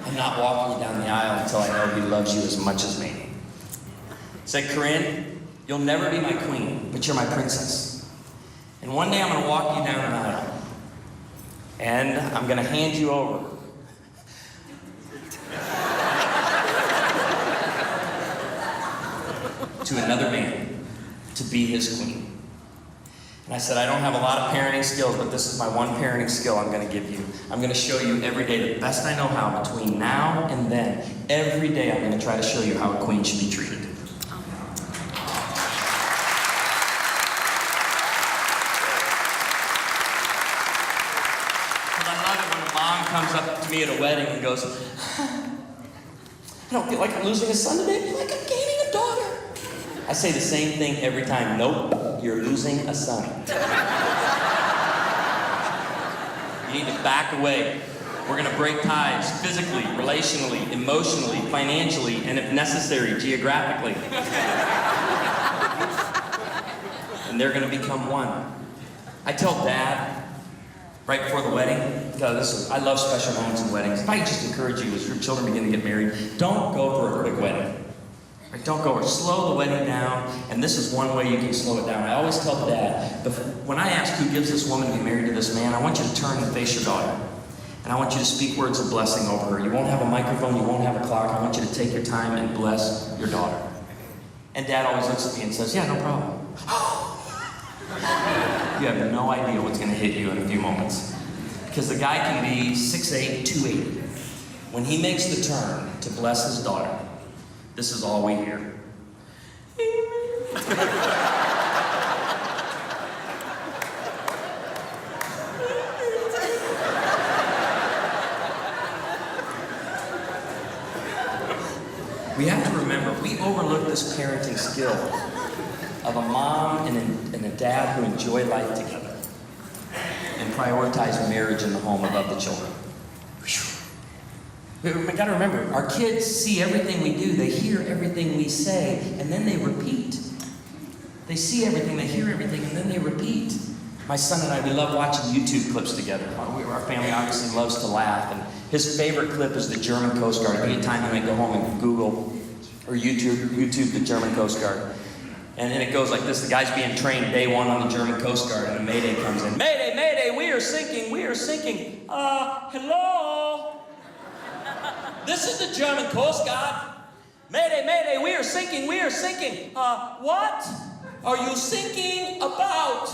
I'm not walking you down the aisle until I know he loves you as much as me. Say, Corinne, you'll never be my queen, but you're my princess. And one day I'm going to walk you down an aisle. And I'm going to hand you over to another man to be his queen. And I said, I don't have a lot of parenting skills, but this is my one parenting skill I'm going to give you. I'm going to show you every day the best I know how between now and then. Every day I'm going to try to show you how a queen should be treated. Mom comes up to me at a wedding and goes, I don't feel like I'm losing a son today. I feel like I'm gaining a daughter. I say the same thing every time. Nope, you're losing a son. You need to back away. We're going to break ties physically, relationally, emotionally, financially, and if necessary, geographically. And they're going to become one. I tell Dad, right before the wedding, I love special moments and weddings. If I could just encourage you as your children begin to get married, don't go for a quick wedding. Right? Don't go, or slow the wedding down, and this is one way you can slow it down. I always tell Dad, when I ask who gives this woman to be married to this man, I want you to turn and face your daughter. And I want you to speak words of blessing over her. You won't have a microphone, you won't have a clock. I want you to take your time and bless your daughter. And Dad always looks at me and says, yeah, no problem. You have no idea what's going to hit you in a few moments. Because the guy can be 6'8", 280. When he makes the turn to bless his daughter, this is all we hear. We have to remember, we overlook this parenting skill of a mom and a dad who enjoy life together and prioritize marriage in the home above the children. We gotta remember, our kids see everything we do, they hear everything we say, and then they repeat. They see everything, they hear everything, and then they repeat. My son and I, we love watching YouTube clips together. Our family obviously loves to laugh, and his favorite clip is the German Coast Guard. Anytime he might go home and Google or YouTube the German Coast Guard. And then it goes like this, the guy's being trained day one on the German Coast Guard, and a Mayday comes in. Mayday, Mayday, we are sinking, we are sinking. Hello? This is the German Coast Guard. Mayday, Mayday, we are sinking, we are sinking. What are you sinking about?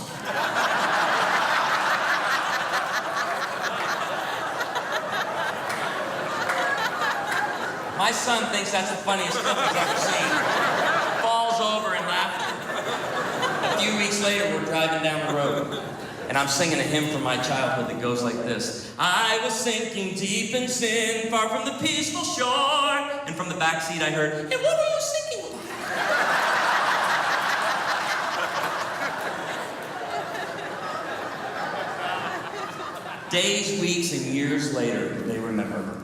My son thinks that's the funniest clip he's ever seen. Falls over in laughter. A few weeks later, we're driving down the road, and I'm singing a hymn from my childhood that goes like this. I was sinking deep in sin, far from the peaceful shore. And from the back seat I heard, and what were you sinking about? Days, weeks, and years later, they remember.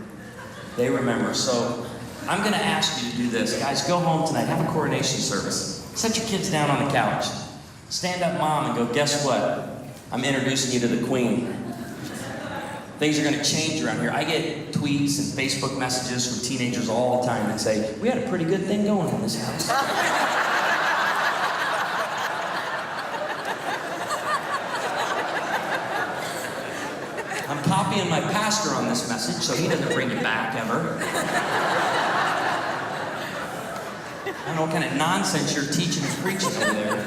They remember. So I'm going to ask you to do this. Guys, go home tonight. Have a coronation service. Set your kids down on the couch. Stand up, Mom, and go, guess what? I'm introducing you to the Queen. Things are going to change around here. I get tweets and Facebook messages from teenagers all the time that say, we had a pretty good thing going in this house. I'm copying my pastor on this message so he doesn't bring it back ever. I don't know what kind of nonsense you're teaching and preaching over there.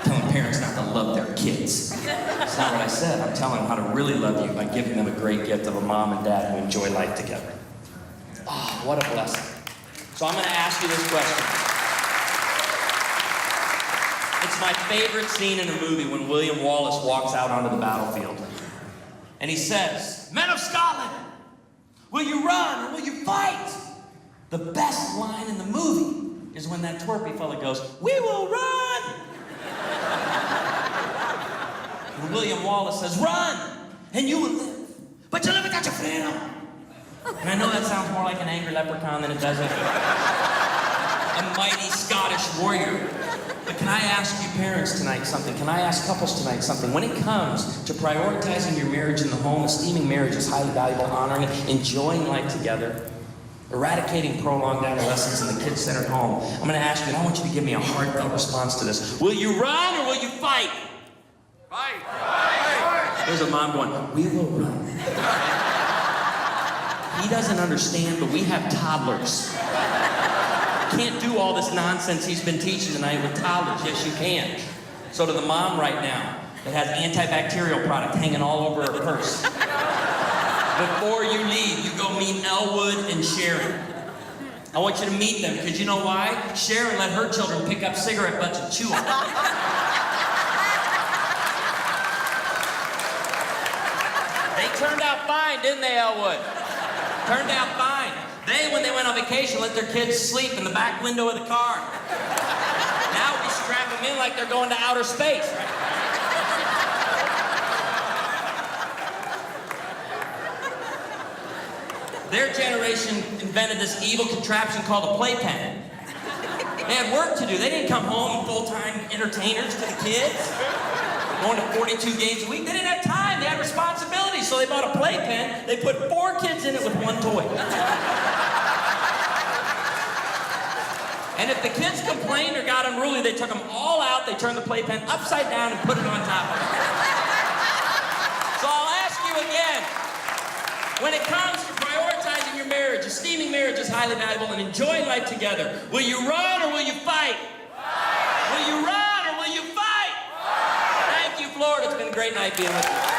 Telling parents not to love their kids. That's not what I said. I'm telling them how to really love you by giving them a great gift of a mom and dad who enjoy life together. Oh, what a blessing. So I'm going to ask you this question. It's my favorite scene in a movie when William Wallace walks out onto the battlefield. And he says, men of Scotland, will you run or will you fight? The best line in the movie is when that twerpy fella goes, we will run! And William Wallace says, run, and you will live. But you live without your freedom. And I know that sounds more like an angry leprechaun than it does a mighty Scottish warrior. But can I ask you parents tonight something? Can I ask couples tonight something? When it comes to prioritizing your marriage in the home, esteeming marriage as highly valuable, honoring it, enjoying life together, eradicating prolonged adolescence in the kid-centered home, I'm going to ask you, and I want you to give me a heartfelt response to this. Will you run or will you fight? Fight! Fight! There's a mom going, we will run. He doesn't understand, but we have toddlers. can't do all this nonsense he's been teaching tonight with toddlers. Yes, you can. So to the mom right now that has antibacterial product hanging all over her purse, before you leave, you go meet Elwood and Sharon. I want you to meet them because you know why? Sharon let her children pick up cigarette butts and chew them. They turned out fine, didn't they, Elwood? Turned out fine. They, when they went on vacation, let their kids sleep in the back window of the car. Now we strap them in like they're going to outer space. Their generation invented this evil contraption called a playpen. They had work to do. They didn't come home full-time entertainers to the kids, going to 42 games a week. They didn't have time. They had responsibilities. So they bought a playpen. They put 4 kids in it with 1 toy. And if the kids complained or got unruly, they took them all out. They turned the playpen upside down and put it on top of it. So I'll ask you again, when it comes to prioritizing your marriage, esteeming marriage is highly valuable, and enjoying life together, will you run or will you fight? Will you run or will you fight? Thank you, Florida. It's been a great night being with you.